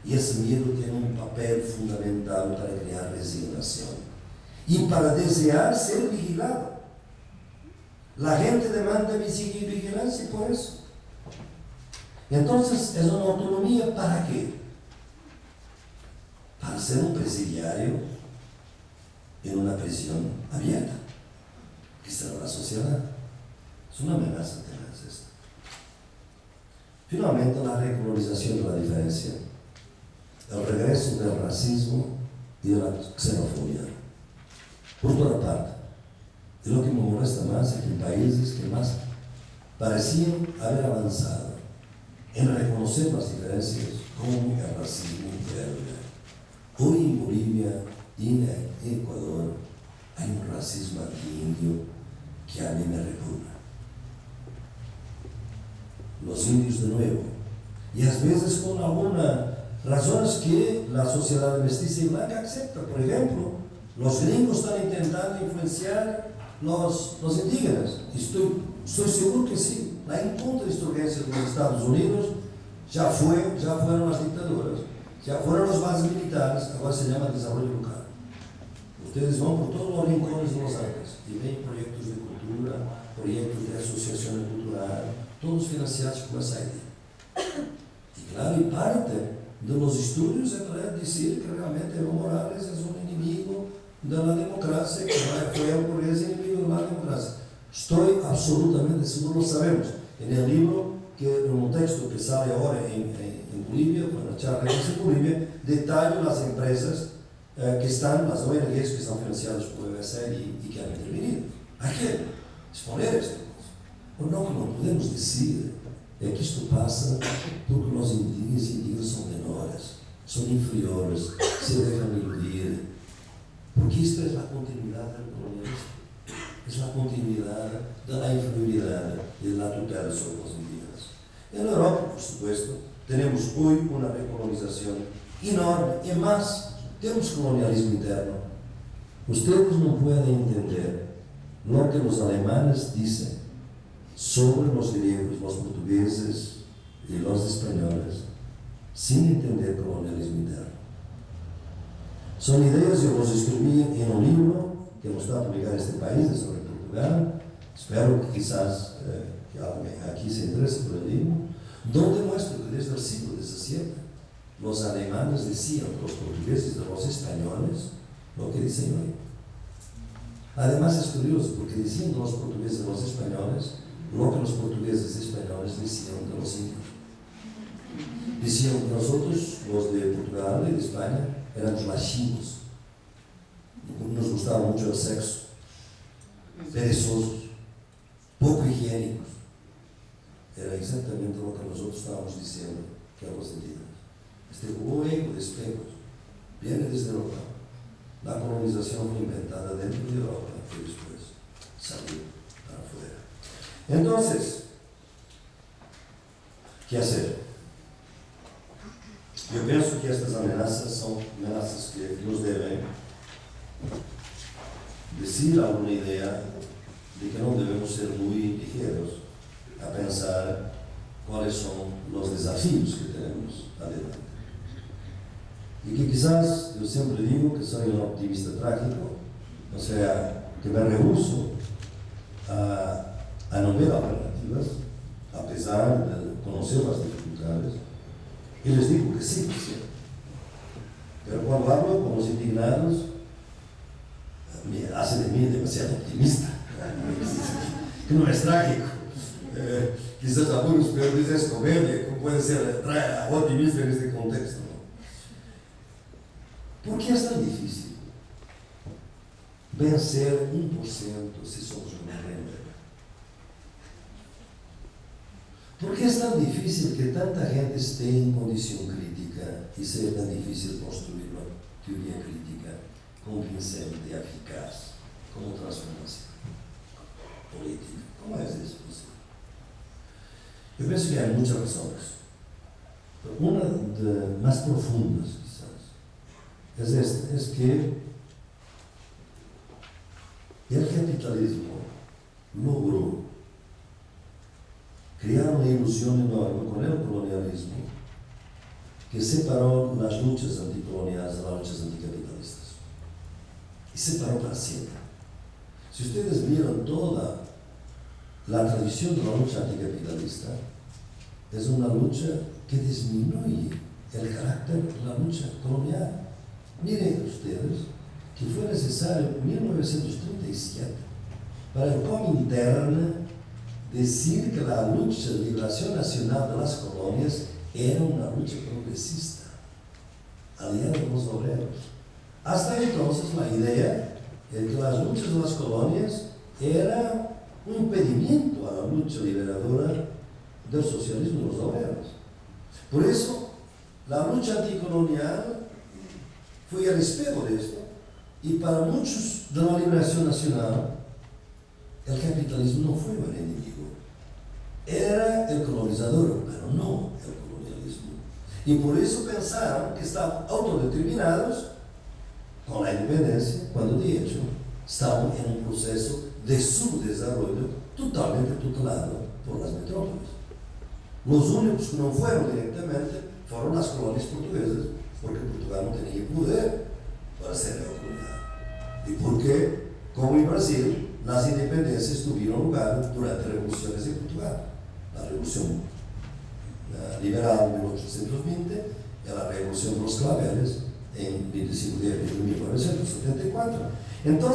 Speaker 3: Y ese miedo tiene un papel fundamental para crear resignación y para desear ser vigilado. La gente demanda vigilancia por eso. Entonces, es una autonomía ¿para qué? Para ser un presidiario en una prisión abierta, que será la sociedad. Es una amenaza tenaz esta. Finalmente, la recolonización de la diferencia, el regreso del racismo y de la xenofobia. Por toda parte. Y lo que me molesta más es que en países que más parecían haber avanzado en reconocer las diferencias, como el racismo belga. Hoy en Bolivia y en Ecuador hay un racismo anti-indio que a mí me repugna. Los indios de nuevo. Y a veces con alguna razones que la sociedad mestiza y blanca acepta. Por ejemplo, los gringos están intentando influenciar los indígenas. Estoy seguro que sí. La contrainsurgencia de los Estados Unidos ya fueron las dictaduras, ya fueron los bases militares, ahora se llama desarrollo local. Ustedes van por todos los rincones de los Andes y ven proyectos de cultura, proyectos de asociación cultural, todos financiados por esa idea. Y claro, y parte de los estudios es para decir que realmente Evo Morales es un enemigo de la democracia, que fue por ese enemigo de la democracia. Estoy absolutamente seguro, lo sabemos. En el libro, en un texto que sale ahora en Bolivia, con la charla en Bolivia, detallo las empresas que están, las ONGs que están financiadas por el USAID y que han intervenido. Hay que exponer esto. O não que não podemos dizer é que isto passa porque os indígenas e indígenas são menores, são inferiores, se devem iludir, porque isto é a continuidade do colonialismo, é a continuidade da inferioridade e da tutela sobre os indígenas. Na Europa, por supuesto, temos hoje uma recolonização enorme e mais, temos colonialismo interno. Ustedes não podem entender lo que os alemães dizem sobre os gregos, os portugueses e os espanhóis, sem entender colonialismo interno. São ideias, eu os escrevi em um livro que não está a publicar neste país, sobre Portugal. Espero que quizás que alguém aqui se interesse por el livro, donde muestro que desde o século XVII os alemães diziam para os portugueses e os espanhóis o que dizem hoje. Además es curioso porque diziam de los portugueses e los espanhóis lo que os portugueses e espanhóis diziam de los índios. Diziam que nós outros, os de Portugal e de Espanha, éramos machinhos, nos gostava muito o sexo, perezosos, pouco higiênicos. Era exatamente o que nós outros estávamos dizendo que eram os indígenas. Este ego de espejos viene desde Europa. A colonização foi inventada dentro de Europa e depois saiu para fora. Então, que fazer? Eu penso que estas ameaças são ameaças que nos devem dizer alguma ideia de que não devemos ser muito ligeiros a pensar quais são os desafios que temos adiante. E que quizás, eu sempre digo que sou um optimista trágico, ou seja, que me rehuso a não ver alternativas, apesar de conhecer as dificuldades, e les digo que sim, sim. Pero quando hablo com os indignados, me hace de mim demasiado optimista, que não é trágico. Quizás alguns podem dizer comédia, como pode ser otimista neste contexto. Por que é tão difícil vencer 1% se somos uma renda? Por que é tão difícil que tanta gente esteja em condição crítica e seja tão difícil construir uma teoria crítica convincente e eficaz como transformação política? Como é isso possível? Eu penso que há muitas razões. Uma das mais profundas, quizás, é esta, é que o capitalismo logrou criar uma ilusão enorme com o colonialismo que separou as lutas anticoloniais das lutas anticapitalistas. E separou para sempre. Se vocês viram toda a tradição da luta anticapitalista, é uma luta que diminui o caráter da luta colonial. Mirem ustedes que foi necessário em 1937 para o Comintern dizer que a luta de liberação nacional das colônias era uma luta progressista, aliada com os obreiros. Hasta entonces, a ideia é que as lutas das colônias eram um impedimento à luta liberadora do socialismo dos obreiros. Por isso, a luta anticolonial foi a respeito disto, e para muitos da liberação nacional, o capitalismo não foi o inimigo. Era o colonizador, mas não o colonialismo. E por isso pensaram que estavam autodeterminados com a independência, quando de hecho estavam em um processo de subdesenvolvimento totalmente tutelado por as metrópoles. Os únicos que não foram diretamente foram as colônias portuguesas, porque Portugal não tinha poder para ser neocolonial. E porque, como em Brasil, as independências tiveram lugar durante as revoluções em Portugal. A Revolução Liberal de 1820 e a Revolução dos Claveles em 25 de abril de 1974. Então,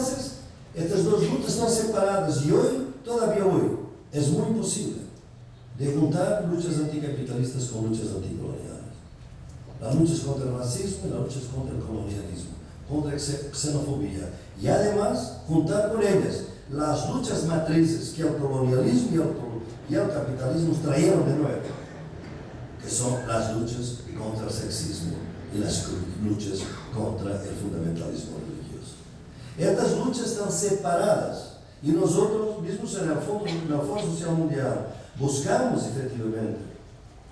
Speaker 3: estas duas lutas estão separadas e hoje, todavía hoje, é muito possível de juntar lutas anticapitalistas com lutas anticoloniais. As lutas contra o racismo e as lutas contra o colonialismo, contra a xenofobia. E, además, juntar com eles las luchas matrices que el colonialismo y el capitalismo trajeron de nuevo, que son las luchas contra el sexismo y las luchas contra el fundamentalismo religioso. Estas luchas están separadas y nosotros mismos en el Foro Social Mundial buscamos efectivamente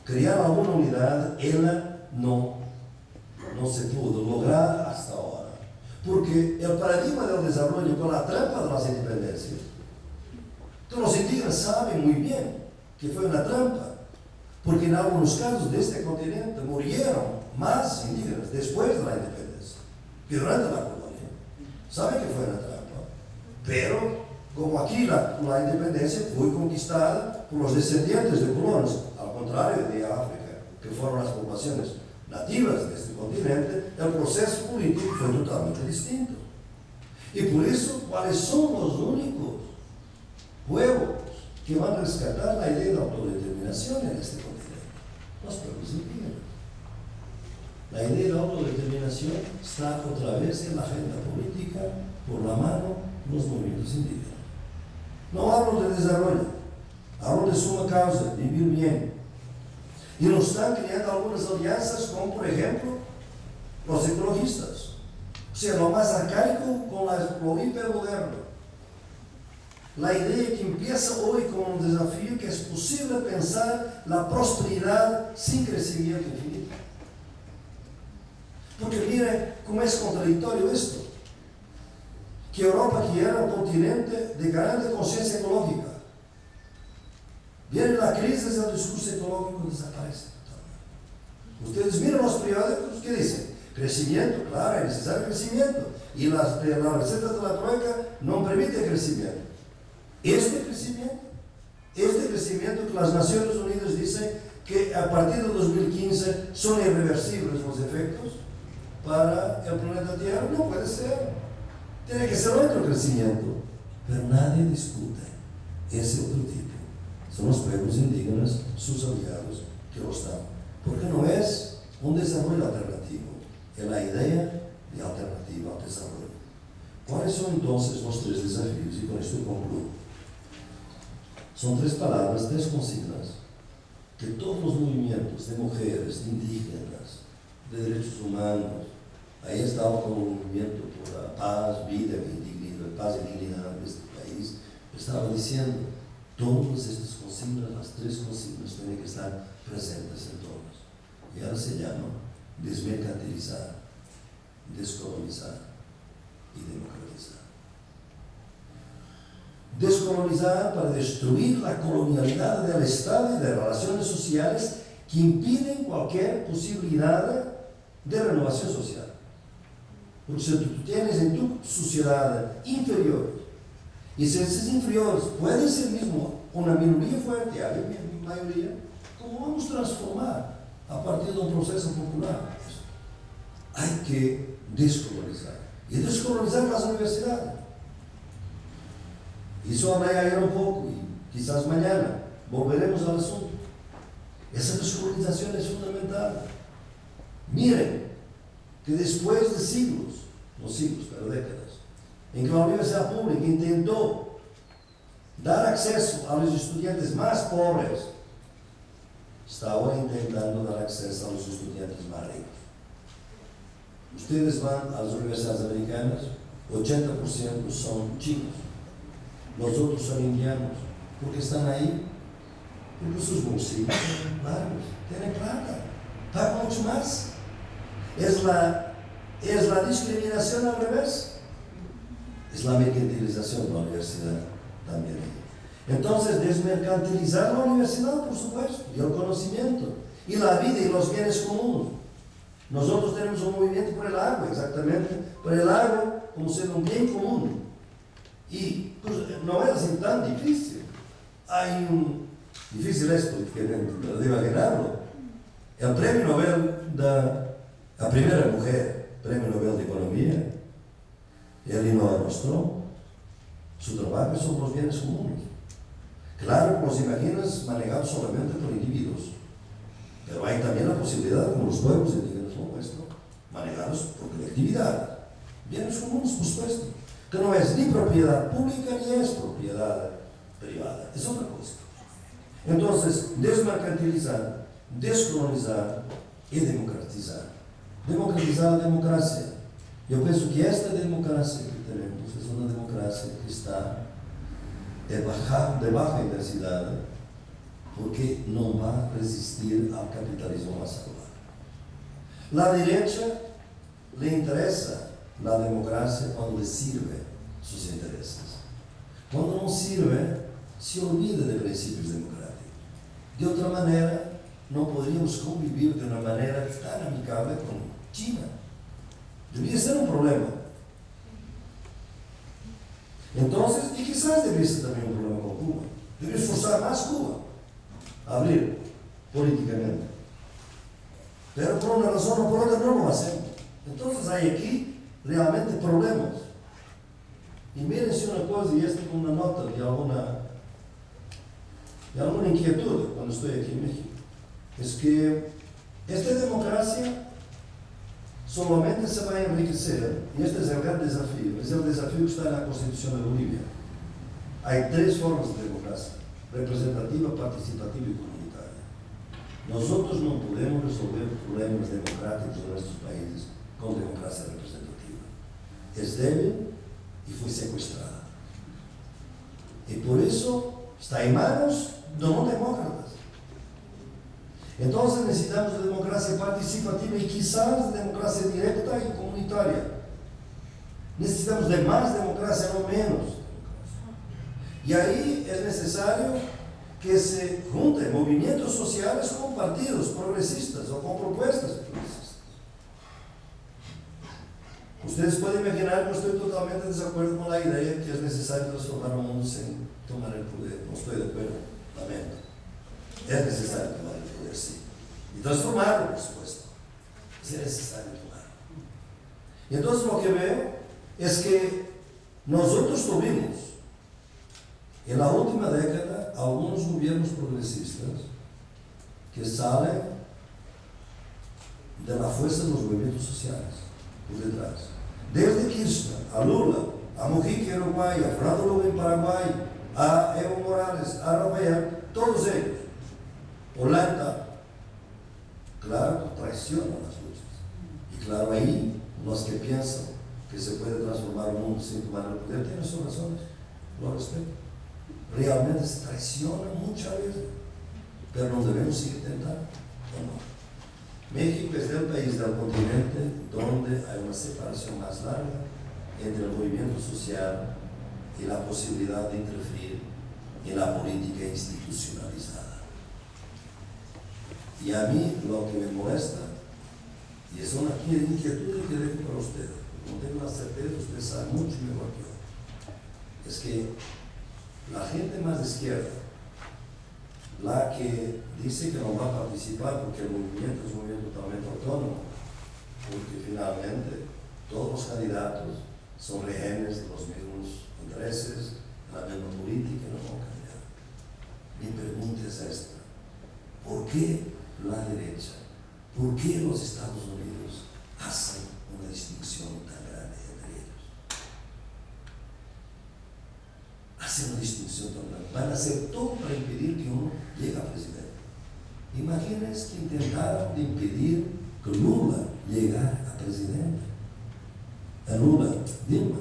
Speaker 3: crear alguna unidad. Ella no se pudo lograr hasta ahora, porque el paradigma del desarrollo con la trampa de las independencias, todos los indígenas saben muy bien que fue una trampa, porque en algunos casos de este continente murieron más indígenas después de la independencia que durante la colonia. Saben que fue una trampa, pero como aquí la independencia fue conquistada por los descendientes de colonos, al contrario de África, que fueron las poblaciones nativas de este continente, el proceso político fue totalmente distinto. Y por eso, ¿cuáles son los únicos pueblos que van a rescatar la idea de autodeterminación en este continente? Los pueblos indígenas. La idea de autodeterminación está otra vez en la agenda política por la mano de los movimientos indígenas. No hablo de desarrollo, hablo de suma causa, vivir bien. Y nos están creando algunas alianzas con, por ejemplo, los ecologistas. O sea, lo más arcaico con lo hipermoderno. La idea que empieza hoy con un desafío que es posible pensar la prosperidad sin crecimiento infinito. Porque mire cómo es contradictorio esto. Que Europa, que era un continente de grande conciencia ecológica, viene la crisis del discurso ecológico y desaparece. Ustedes miran los periódicos, ¿qué dicen? Crecimiento, claro, es necesario crecimiento. Y las recetas de la troika no permiten crecimiento. Este crecimiento que las Naciones Unidas dicen que a partir de 2015 son irreversibles los efectos para el planeta Tierra, no puede ser. Tiene que ser otro crecimiento. Pero nadie discute ese otro tipo. Son los pueblos indígenas, sus aliados, que lo están. Porque no es un desarrollo alternativo, es la idea de alternativa al desarrollo. ¿Cuáles son entonces los tres desafíos? Y con esto concluyo. Son tres palabras, tres consignas, que todos los movimientos de mujeres, de indígenas, de derechos humanos, ahí está el movimiento por la paz, vida y dignidad, paz y dignidad de este país, estaba diciendo, todas estas consignas, las tres consignas, tienen que estar presentes en todos. Y ahora se llama desmercantilizar, descolonizar y democratizar. Descolonizar para destruir la colonialidad del Estado y de relaciones sociales que impiden cualquier posibilidad de renovación social. Porque si tú tienes en tu sociedad inferiores, y si esos inferiores pueden ser mismo una minoría fuerte, hay mayoría, ¿cómo vamos a transformar a partir de un proceso popular? Hay que descolonizar. Y descolonizar las universidades. Eso hablé ayer un poco y quizás mañana volveremos al asunto. Esa descolonización es fundamental. Miren que después de siglos, no siglos, pero décadas, en que la universidad pública intentó dar acceso a los estudiantes más pobres, está ahora intentando dar acceso a los estudiantes más ricos. Ustedes van a las universidades americanas, 80% son chinos, los otros son indianos. ¿Por qué están ahí? Porque sus bolsillos son largos, tienen plata, pagan mucho más. Es la discriminación al revés. Es la mercantilización de la universidad también. Entonces, desmercantilizar la universidad, por supuesto, y el conocimiento, y la vida y los bienes comunes. Nosotros tenemos un movimiento por el agua, exactamente, por el agua como siendo un bien común. Y pues, no es así tan difícil. Difícil es porque debo imaginarlo. El premio Nobel la primera mujer, premio Nobel de Economía, Elinor Ostrom, su trabajo son los bienes comunes. Claro, los imaginas manejados solamente por individuos, pero hay también la posibilidad, como los pueblos indígenas lo muestran, manejados por colectividad. Bienes comunes, por supuesto. que no es ni propiedad pública ni es propiedad privada, es otra cosa. Entonces, desmercantilizar, descolonizar y democratizar. Democratizar la democracia. Yo pienso que esta democracia que tenemos es una democracia que está de baja intensidad, porque no va a resistir al capitalismo más salvaje. La derecha le interesa la democracia cuando le sirve sus intereses. Cuando no sirve, se olvida de principios democráticos. De otra manera, no podríamos convivir de una manera tan amigable con China. Debería ser un problema. Entonces, y quizás debería ser también un problema con Cuba. Debería esforzar más Cuba a abrir políticamente. Pero por una razón o por otra no lo hacemos. Entonces hay aquí realmente problemas. Y mírense una cosa, y esta con una nota de alguna inquietud cuando estoy aquí en México, es que esta democracia solamente se va a enriquecer, y este es el gran desafío, es el desafío que está en la Constitución de Bolivia. Hay tres formas de democracia: representativa, participativa y comunitaria. Nosotros no podemos resolver problemas democráticos de nuestros países con democracia representativa. Es débil y fue secuestrada. Y por eso está en manos de no demócratas. Entonces necesitamos de democracia participativa y quizás de democracia directa y comunitaria. Necesitamos de más democracia, no menos. Y ahí es necesario que se junten movimientos sociales con partidos progresistas o con propuestas progresistas. Ustedes pueden imaginar que estoy totalmente de desacuerdo con la idea que es necesario transformar el mundo sin tomar el poder. No estoy de acuerdo, lamento. Es necesario tomar el poder, sí. Y transformarlo, por supuesto. Es necesario tomarlo. Y entonces lo que veo es que nosotros tuvimos en la última década algunos gobiernos progresistas que salen de la fuerza de los movimientos sociales por detrás. Desde Kirchner, a Lula, a Mujica en Uruguay, a Fernando Lugo en Paraguay, a Evo Morales, a Rafael, todos ellos. Holanda, claro, traicionan las luchas. Y claro, ahí los que piensan que se puede transformar el mundo sin tomar el poder tienen sus razones, lo respeto. Realmente se traiciona muchas veces, pero no debemos seguir intentando. No. México es el país del continente donde hay una separación más larga entre el movimiento social y la posibilidad de interferir en la política institucionalizada. Y a mí lo que me molesta, y es una inquietud que dejo para ustedes, no tengo la certeza, ustedes saben mucho mejor que yo, es que la gente más de izquierda, la que dice que no va a participar porque el movimiento es un movimiento totalmente autónomo, porque finalmente todos los candidatos son rehenes de los mismos intereses, de la misma política, no van a cambiar. Mi pregunta es esta: ¿por qué la derecha, por qué los Estados Unidos hacen una distinción tan grande entre ellos? Hacen una distinción tan grande. Van a hacer todo para impedir que uno llegue a presidente. Imagínense que intentaron impedir que Lula llegara a presidente. A Lula, Dilma.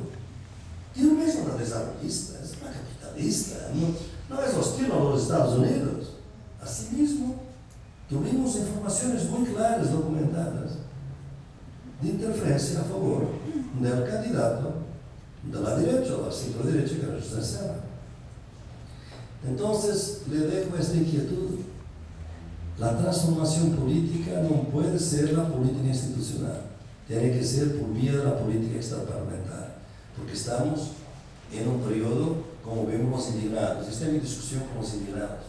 Speaker 3: Dilma es una desarrollista, es una capitalista, no es hostil a los Estados Unidos. Asimismo, tuvimos informaciones muy claras, documentadas, de interferencia a favor del candidato de la derecha, o la centro-derecha, que era José Serra. Entonces, le dejo esta inquietud. La transformación política no puede ser la política institucional, tiene que ser por vía de la política extraparlamentaria, porque estamos en un periodo, como vemos los indignados, esta es mi discusión con los indignados,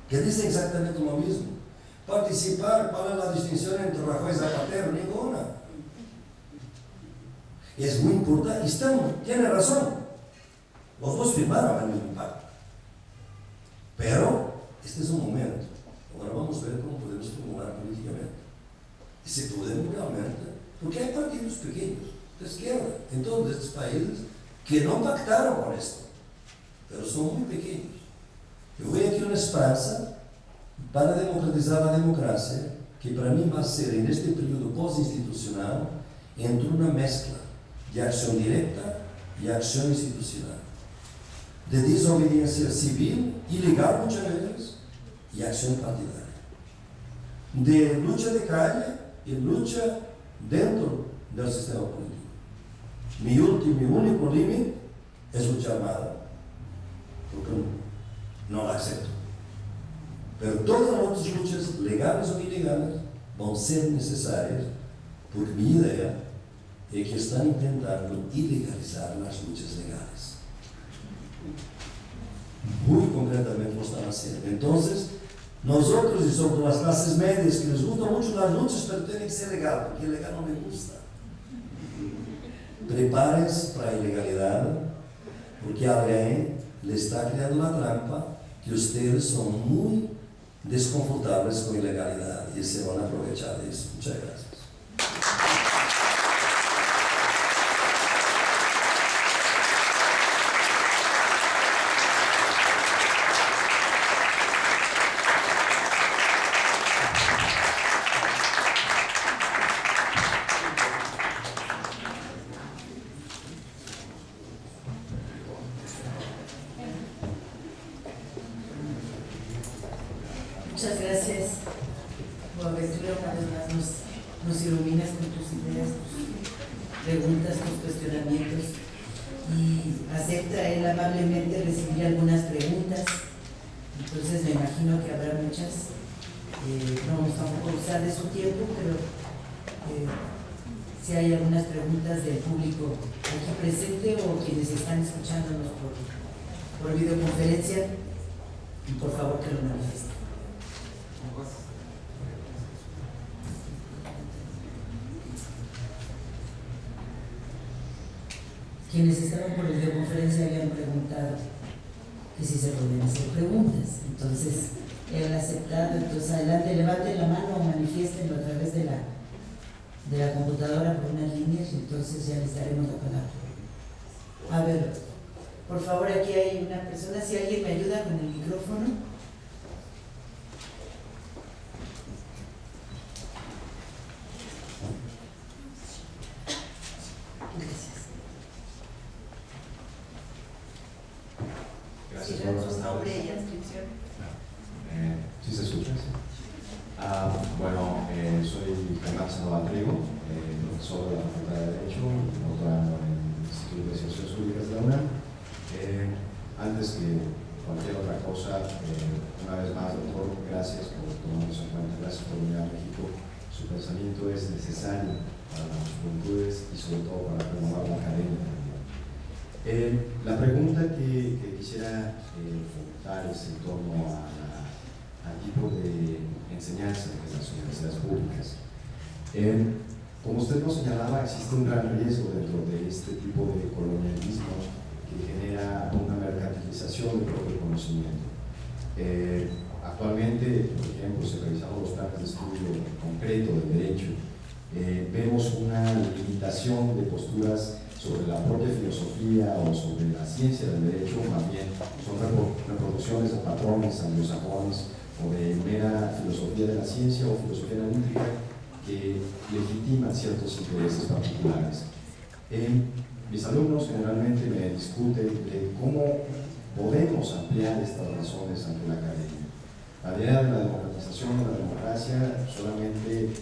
Speaker 3: que dicen exactamente lo mismo. Participar, ¿cuál es la distinción entre Rajoy y Zapatero? Ninguna. Es muy importante, tiene razón, los dos firmaron el mismo pacto, pero este es un momento. Ahora vamos a ver cómo podemos formular políticamente. Y si podemos realmente, porque hay partidos pequeños de izquierda en todos estos países que no pactaron con esto, pero son muy pequeños. Yo veo aquí una esperanza para democratizar la democracia, que para mí va a ser en este periodo post-institucional entre una mezcla de acción directa y acción institucional, de desobediencia civil y legal muchas veces, y acción partidaria, de lucha de calle y lucha dentro del sistema político. Mi único límite es lucha armada, porque no la acepto. Pero todas las otras luchas, legales o ilegales, van a ser necesarias, porque mi idea es que están intentando ilegalizar las luchas legales. Muy concretamente lo están haciendo. Entonces, nosotros, y sobre las clases medias, que les gustan mucho las luchas, pero tienen que ser legal, porque ilegal no me gusta. Prepárense para la ilegalidad, porque alguien le está creando la trampa que ustedes son muy desconfortables con ilegalidad y se van a aprovechar de eso. Muchas gracias.
Speaker 1: Muchas gracias, Boaventura, una vez más nos iluminas con tus ideas, tus preguntas, tus cuestionamientos, y acepta él amablemente recibir algunas preguntas. Entonces me imagino que habrá muchas. No vamos tampoco a usar de su tiempo, pero si hay algunas preguntas del público aquí presente o quienes están escuchándonos por videoconferencia, por favor que lo manifiesten. Quienes estaban por videoconferencia habían preguntado que si se podían hacer preguntas. Entonces, él ha aceptado. Entonces, adelante, levanten la mano o manifiestenlo a través de la computadora por unas líneas, y entonces ya les daremos la palabra. A ver, por favor, aquí hay una persona. Si alguien me ayuda con el micrófono.
Speaker 4: Gracias por su nombre y inscripción. ¿Sí se escucha? Sí. Bueno, soy Germán Sandoval Trigo, profesor de la Facultad de Derecho, doctorando en el Instituto de Ciencias Jurídicas de la UNAM. Antes que cualquier otra cosa, una vez más, doctor, gracias por tomarnos en cuenta, gracias por venir a México. Su pensamiento es necesario para las juventudes y sobre todo para renovar la academia también. La pregunta que quisiera fomentar es en torno al tipo de enseñanza en las universidades públicas. Como usted nos señalaba, existe un gran riesgo dentro de este tipo de colonialismo que genera una mercantilización del propio conocimiento. Actualmente, por ejemplo, si revisamos los planes de estudio concreto del derecho, vemos una limitación de posturas sobre la propia filosofía o sobre la ciencia del derecho, más bien son reproducciones de patrones anglosajones o de mera filosofía de la ciencia o filosofía analítica que legitiman ciertos intereses particulares. Mis alumnos generalmente me discuten de cómo podemos ampliar estas razones ante la academia. La idea de la democratización de la democracia solamente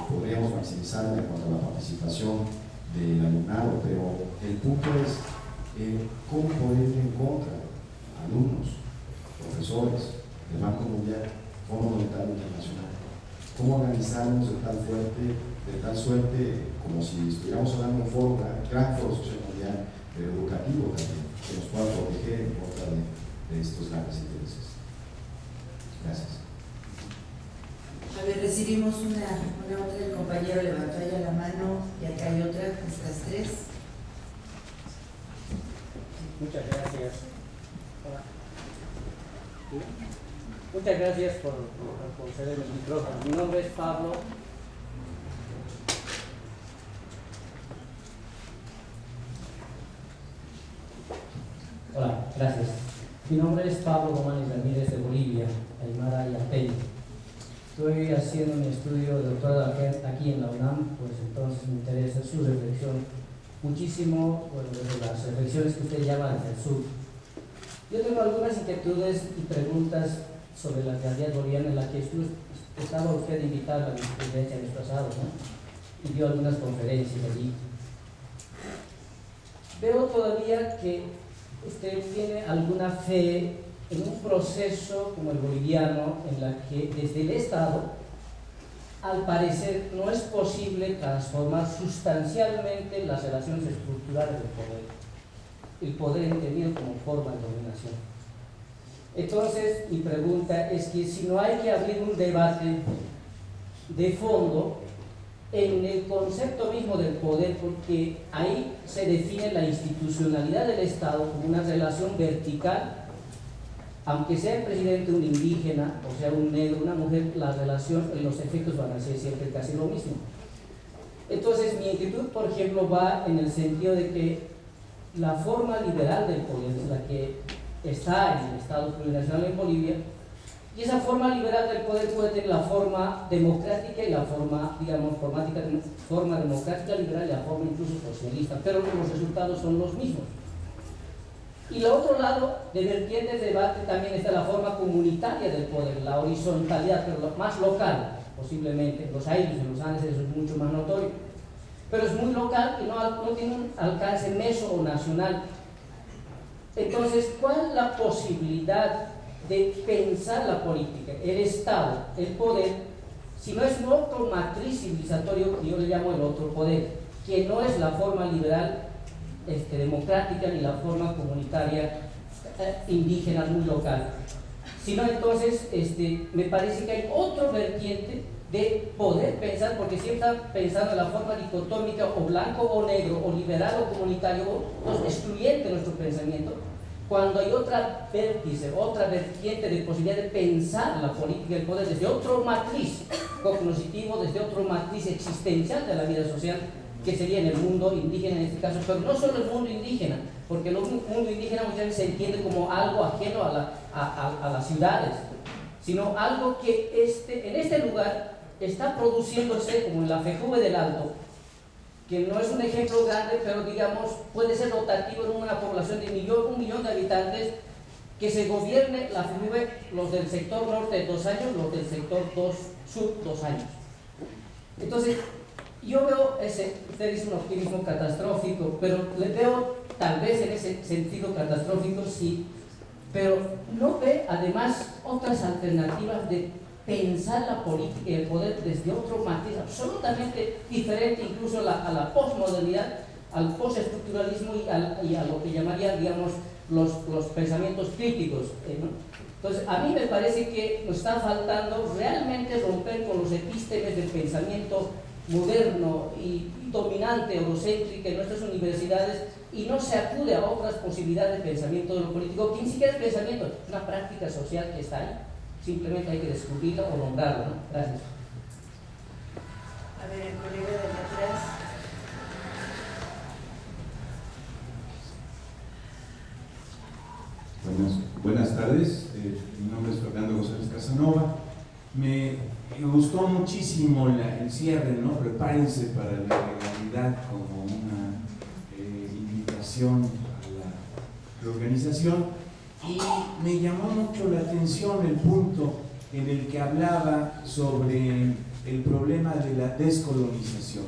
Speaker 4: podríamos maximizarla en cuanto a la participación del alumnado, pero el punto es cómo poder ir en contra alumnos, profesores del Banco Mundial, Fondo Monetario Internacional, cómo organizarnos de tal suerte, como si estuviéramos hablando de un foro, gran foro social mundial, pero educativo también, que nos pueda proteger en contra de estos grandes intereses. Gracias.
Speaker 1: A ver, recibimos una otra, el compañero levantó ya la mano y acá hay otra, estas tres.
Speaker 5: Muchas gracias. Hola. Muchas gracias por conceder el micrófono. Mi nombre es Pablo. Mi nombre es Pablo Romanes Ramírez de Bolivia, Aymara y Apel. Estoy haciendo mi estudio de doctorado aquí en la UNAM, pues entonces me interesa su reflexión muchísimo, bueno, desde las reflexiones que usted llama desde el sur. Yo tengo algunas inquietudes y preguntas sobre la realidad boliviana en la que estaba usted invitado a la vicepresidencia en el pasado, ¿no? Y dio algunas conferencias allí. Veo todavía que usted tiene alguna fe en un proceso como el boliviano en la que desde el Estado, al parecer, no es posible transformar sustancialmente las relaciones estructurales del poder, el poder entendido como forma de dominación. Entonces, mi pregunta es que si no hay que abrir un debate de fondo en el concepto mismo del poder, porque ahí se define la institucionalidad del Estado como una relación vertical, aunque sea el presidente un indígena, o sea un negro, una mujer, la relación y los efectos van a ser siempre casi lo mismo. Entonces, mi inquietud, por ejemplo, va en el sentido de que la forma liberal del poder es la que está en el Estado plurinacional en Bolivia, y esa forma liberal del poder puede tener la forma democrática y la forma, digamos, forma democrática liberal y la forma incluso socialista, pero los resultados son los mismos. Y el otro lado de vertiente de debate también está la forma comunitaria del poder, la horizontalidad, pero más local, posiblemente. Los Aires, en los Andes, eso es mucho más notorio. Pero es muy local y no tiene un alcance meso o nacional. Entonces, ¿cuál es la posibilidad de pensar la política, el Estado, el poder, si no es un otro matriz civilizatorio que yo le llamo el otro poder, que no es la forma liberal democrática ni la forma comunitaria indígena muy local, sino entonces me parece que hay otro vertiente de poder pensar, porque siempre está pensando en la forma dicotómica o blanco o negro, o liberal o comunitario, o excluyente de nuestro pensamiento, cuando hay otra vértice, otra vertiente de posibilidad de pensar la política del poder desde otro matriz cognoscitivo, desde otro matriz existencial de la vida social, que sería en el mundo indígena en este caso, pero no solo el mundo indígena, porque el mundo indígena muchas veces se entiende como algo ajeno a las ciudades, sino algo que en este lugar está produciéndose, como en la FEJUVE del Alto, que no es un ejemplo grande, pero digamos puede ser rotativo en una población de un millón de habitantes, que se gobierne la FEJUVE, los del sector norte 2 años, los del sector sur 2 años. Entonces, yo veo usted dice un optimismo catastrófico, pero le veo tal vez en ese sentido catastrófico, sí, pero no ve además otras alternativas de pensar la política y el poder desde otro matiz absolutamente diferente, incluso a la posmodernidad, al postestructuralismo y a lo que llamaría, digamos, los pensamientos críticos, ¿no? Entonces, a mí me parece que nos está faltando realmente romper con los epístemes del pensamiento moderno y dominante, eurocéntrico en nuestras universidades, y no se acude a otras posibilidades de pensamiento de lo político, que ni siquiera es pensamiento, es una práctica social que está ahí. Simplemente hay que descubrirlo o nombrarlo, ¿no? Gracias.
Speaker 1: A ver, el colega de atrás.
Speaker 6: Buenas tardes, mi nombre es Fernando González Casanova. Me gustó muchísimo el cierre, ¿no? Prepárense para la legalidad como una invitación a la organización. Y me llamó mucho la atención el punto en el que hablaba sobre el problema de la descolonización.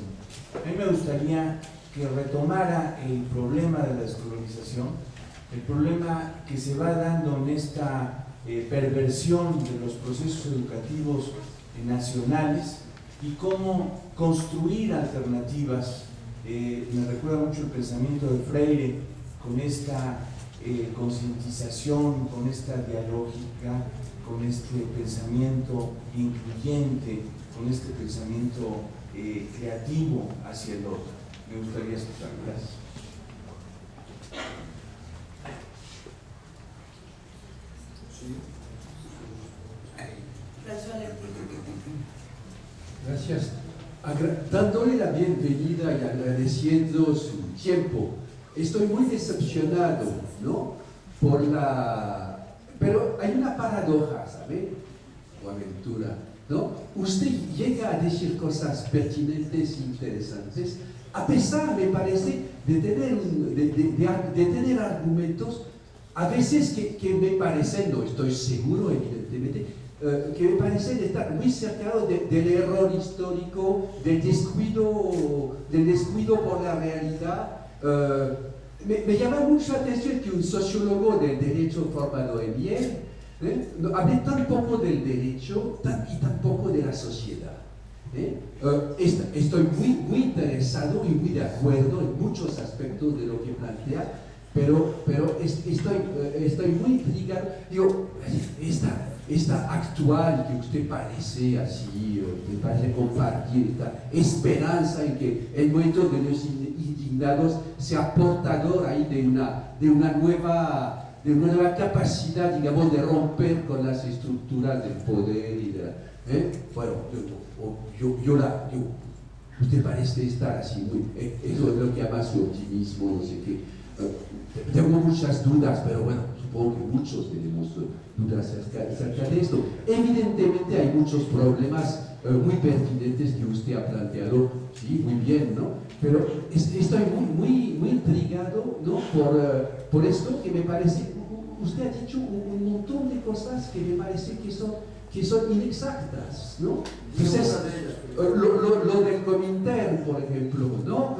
Speaker 6: A mí me gustaría que retomara el problema de la descolonización, el problema que se va dando en esta perversión de los procesos educativos nacionales y cómo construir alternativas. Me recuerda mucho el pensamiento de Freire con esta concientización, con esta dialógica, con este pensamiento incluyente, con este pensamiento creativo hacia el otro. Me gustaría escuchar. Gracias.
Speaker 7: Gracias. Dándole la bienvenida y agradeciendo su tiempo, estoy muy decepcionado, ¿no?, por la pero hay una paradoja, ¿sabe? O aventura, ¿no? Usted llega a decir cosas pertinentes, interesantes, a pesar, me parece, de tener argumentos, a veces que me parecen, no estoy seguro, evidentemente, que me parecen estar muy cercanos del error histórico, del descuido por la realidad. Me llama mucho la atención que un sociólogo del derecho formado en Yale hable tan poco del derecho y tan poco de la sociedad. Estoy muy interesado y muy de acuerdo en muchos aspectos de lo que plantea, pero estoy muy intrigado. Digo, esta actual que usted parece así, me parece compartir, esta esperanza en que el movimiento de los indignados sea portador ahí de una nueva capacidad, digamos, de romper con las estructuras del poder y bueno, usted parece estar así muy, eso es lo que llama su optimismo, no sé qué. Tengo muchas dudas, pero bueno, supongo que muchos tenemos dudas acerca de esto. Evidentemente hay muchos problemas muy pertinentes que usted ha planteado, sí, muy bien, ¿no? Pero estoy muy intrigado, ¿no? Por esto que me parece, usted ha dicho un montón de cosas que me parece que son inexactas, ¿no? Entonces, lo del Comintern, por ejemplo, ¿no?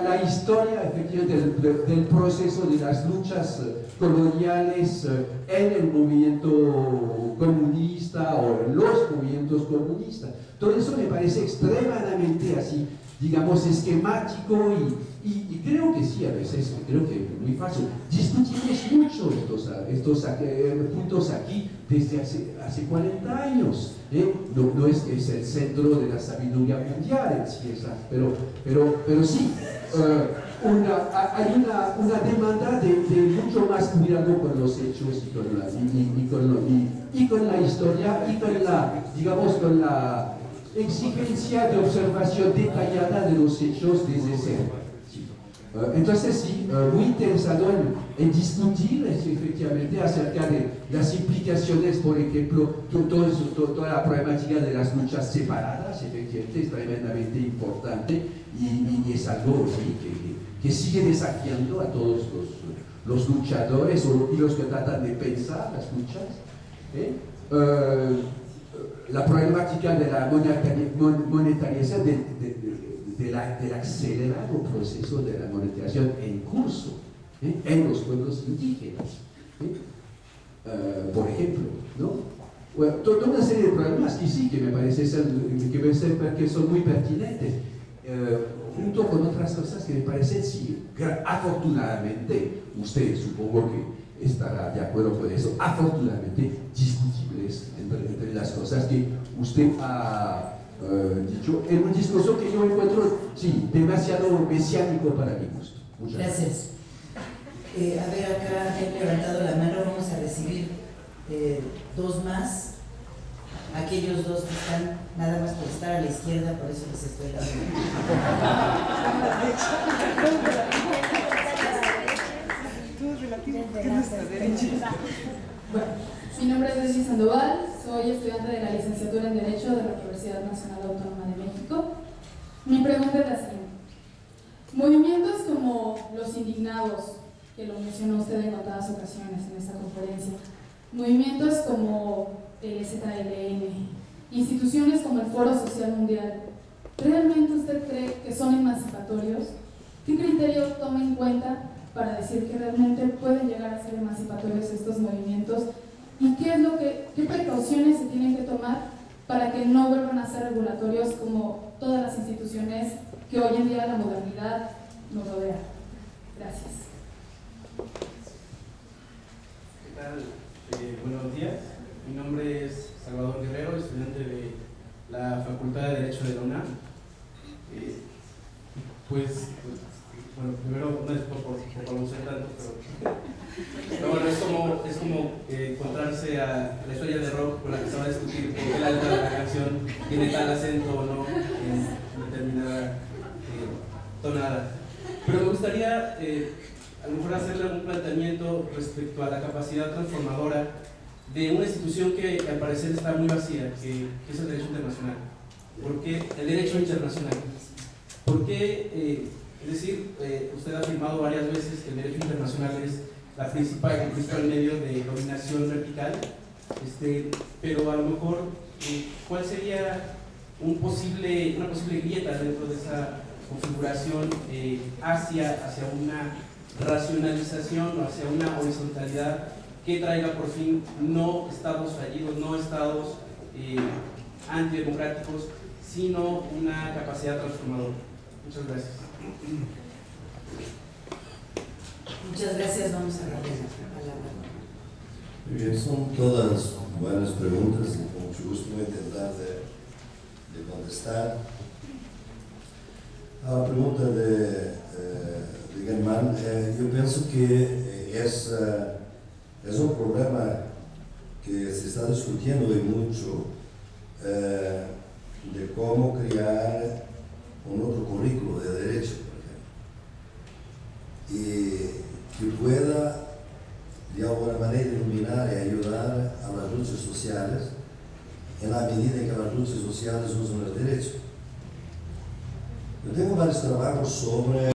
Speaker 7: La historia efectivamente del proceso de las luchas coloniales en el movimiento comunista o en los movimientos comunistas. Todo eso me parece extremadamente así, digamos, esquemático y creo que sí, a veces, creo que es muy fácil. Discutimos mucho estos puntos aquí desde hace 40 años. No es que es el centro de la sabiduría mundial en sí, pero sí, hay una demanda de mucho más cuidado con los hechos y con la historia y con la exigencia de observación detallada de los hechos desde cero. Entonces sí, muy interesado en discutir efectivamente acerca de las implicaciones, por ejemplo, toda la problemática de las luchas separadas, efectivamente es tremendamente importante y es algo sí, que sigue desafiando a todos los luchadores y los que tratan de pensar las luchas. La problemática de la monetarización del acelerado proceso de la monetización en curso en los pueblos indígenas, por ejemplo, ¿no? Bueno, toda una serie de problemas que sí, que me parece que son muy pertinentes, junto con otras cosas que me parecen, sí, afortunadamente, usted supongo que estará de acuerdo con eso, afortunadamente discutibles entre las cosas que usted ha dicho en un discurso que yo encuentro, sí, demasiado mesiánico para mi gusto. Muchas gracias.
Speaker 1: A ver, acá he levantado la mano, vamos a recibir dos más. Aquellos dos que están nada más por estar a la izquierda, por eso les estoy dando.
Speaker 8: Bueno, mi nombre es Leslie Sandoval, soy estudiante de la licenciatura en Derecho de la Universidad Nacional Autónoma de México. Mi pregunta es la siguiente. Movimientos como los indignados, que lo mencionó usted en contadas ocasiones en esta conferencia, movimientos como el ZLN, instituciones como el Foro Social Mundial, ¿realmente usted cree que son emancipatorios? ¿Qué criterio toma en cuenta para decir que realmente pueden llegar a ser emancipatorios estos movimientos? ¿Y qué precauciones se tienen que tomar para que no vuelvan a ser regulatorios como todas las instituciones que hoy en día la modernidad nos rodea? Gracias.
Speaker 9: ¿Qué tal? Buenos días. Mi nombre es Salvador Guerrero, estudiante de la Facultad de Derecho de la UNAM. Bueno, primero no es por conocer tanto, pero bueno, es como encontrarse a la historia de rock con la que se va a discutir por qué la letra de la canción tiene tal acento o no en determinada tonada. Pero me gustaría a lo mejor hacerle un planteamiento respecto a la capacidad transformadora de una institución que al parecer está muy vacía, que es el derecho internacional. ¿Por qué el derecho internacional? Porque, es decir, usted ha afirmado varias veces que el derecho internacional es el principal medio de dominación vertical, pero a lo mejor, ¿cuál sería una posible grieta dentro de esa configuración hacia una racionalización o hacia una horizontalidad que traiga por fin no estados fallidos, no estados antidemocráticos, sino una capacidad transformadora? Muchas gracias.
Speaker 1: Muchas gracias, vamos a darle la palabra.
Speaker 3: Muy bien, son todas buenas preguntas y con mucho gusto voy a intentar de contestar. A la pregunta de Germán, yo pienso que es un problema que se está discutiendo hoy mucho, de cómo crear un otro currículo de derecho, por ejemplo, y que pueda de alguna manera iluminar y ayudar a las luchas sociales en la medida en que las luchas sociales usan el derecho. Yo tengo varios trabajos sobre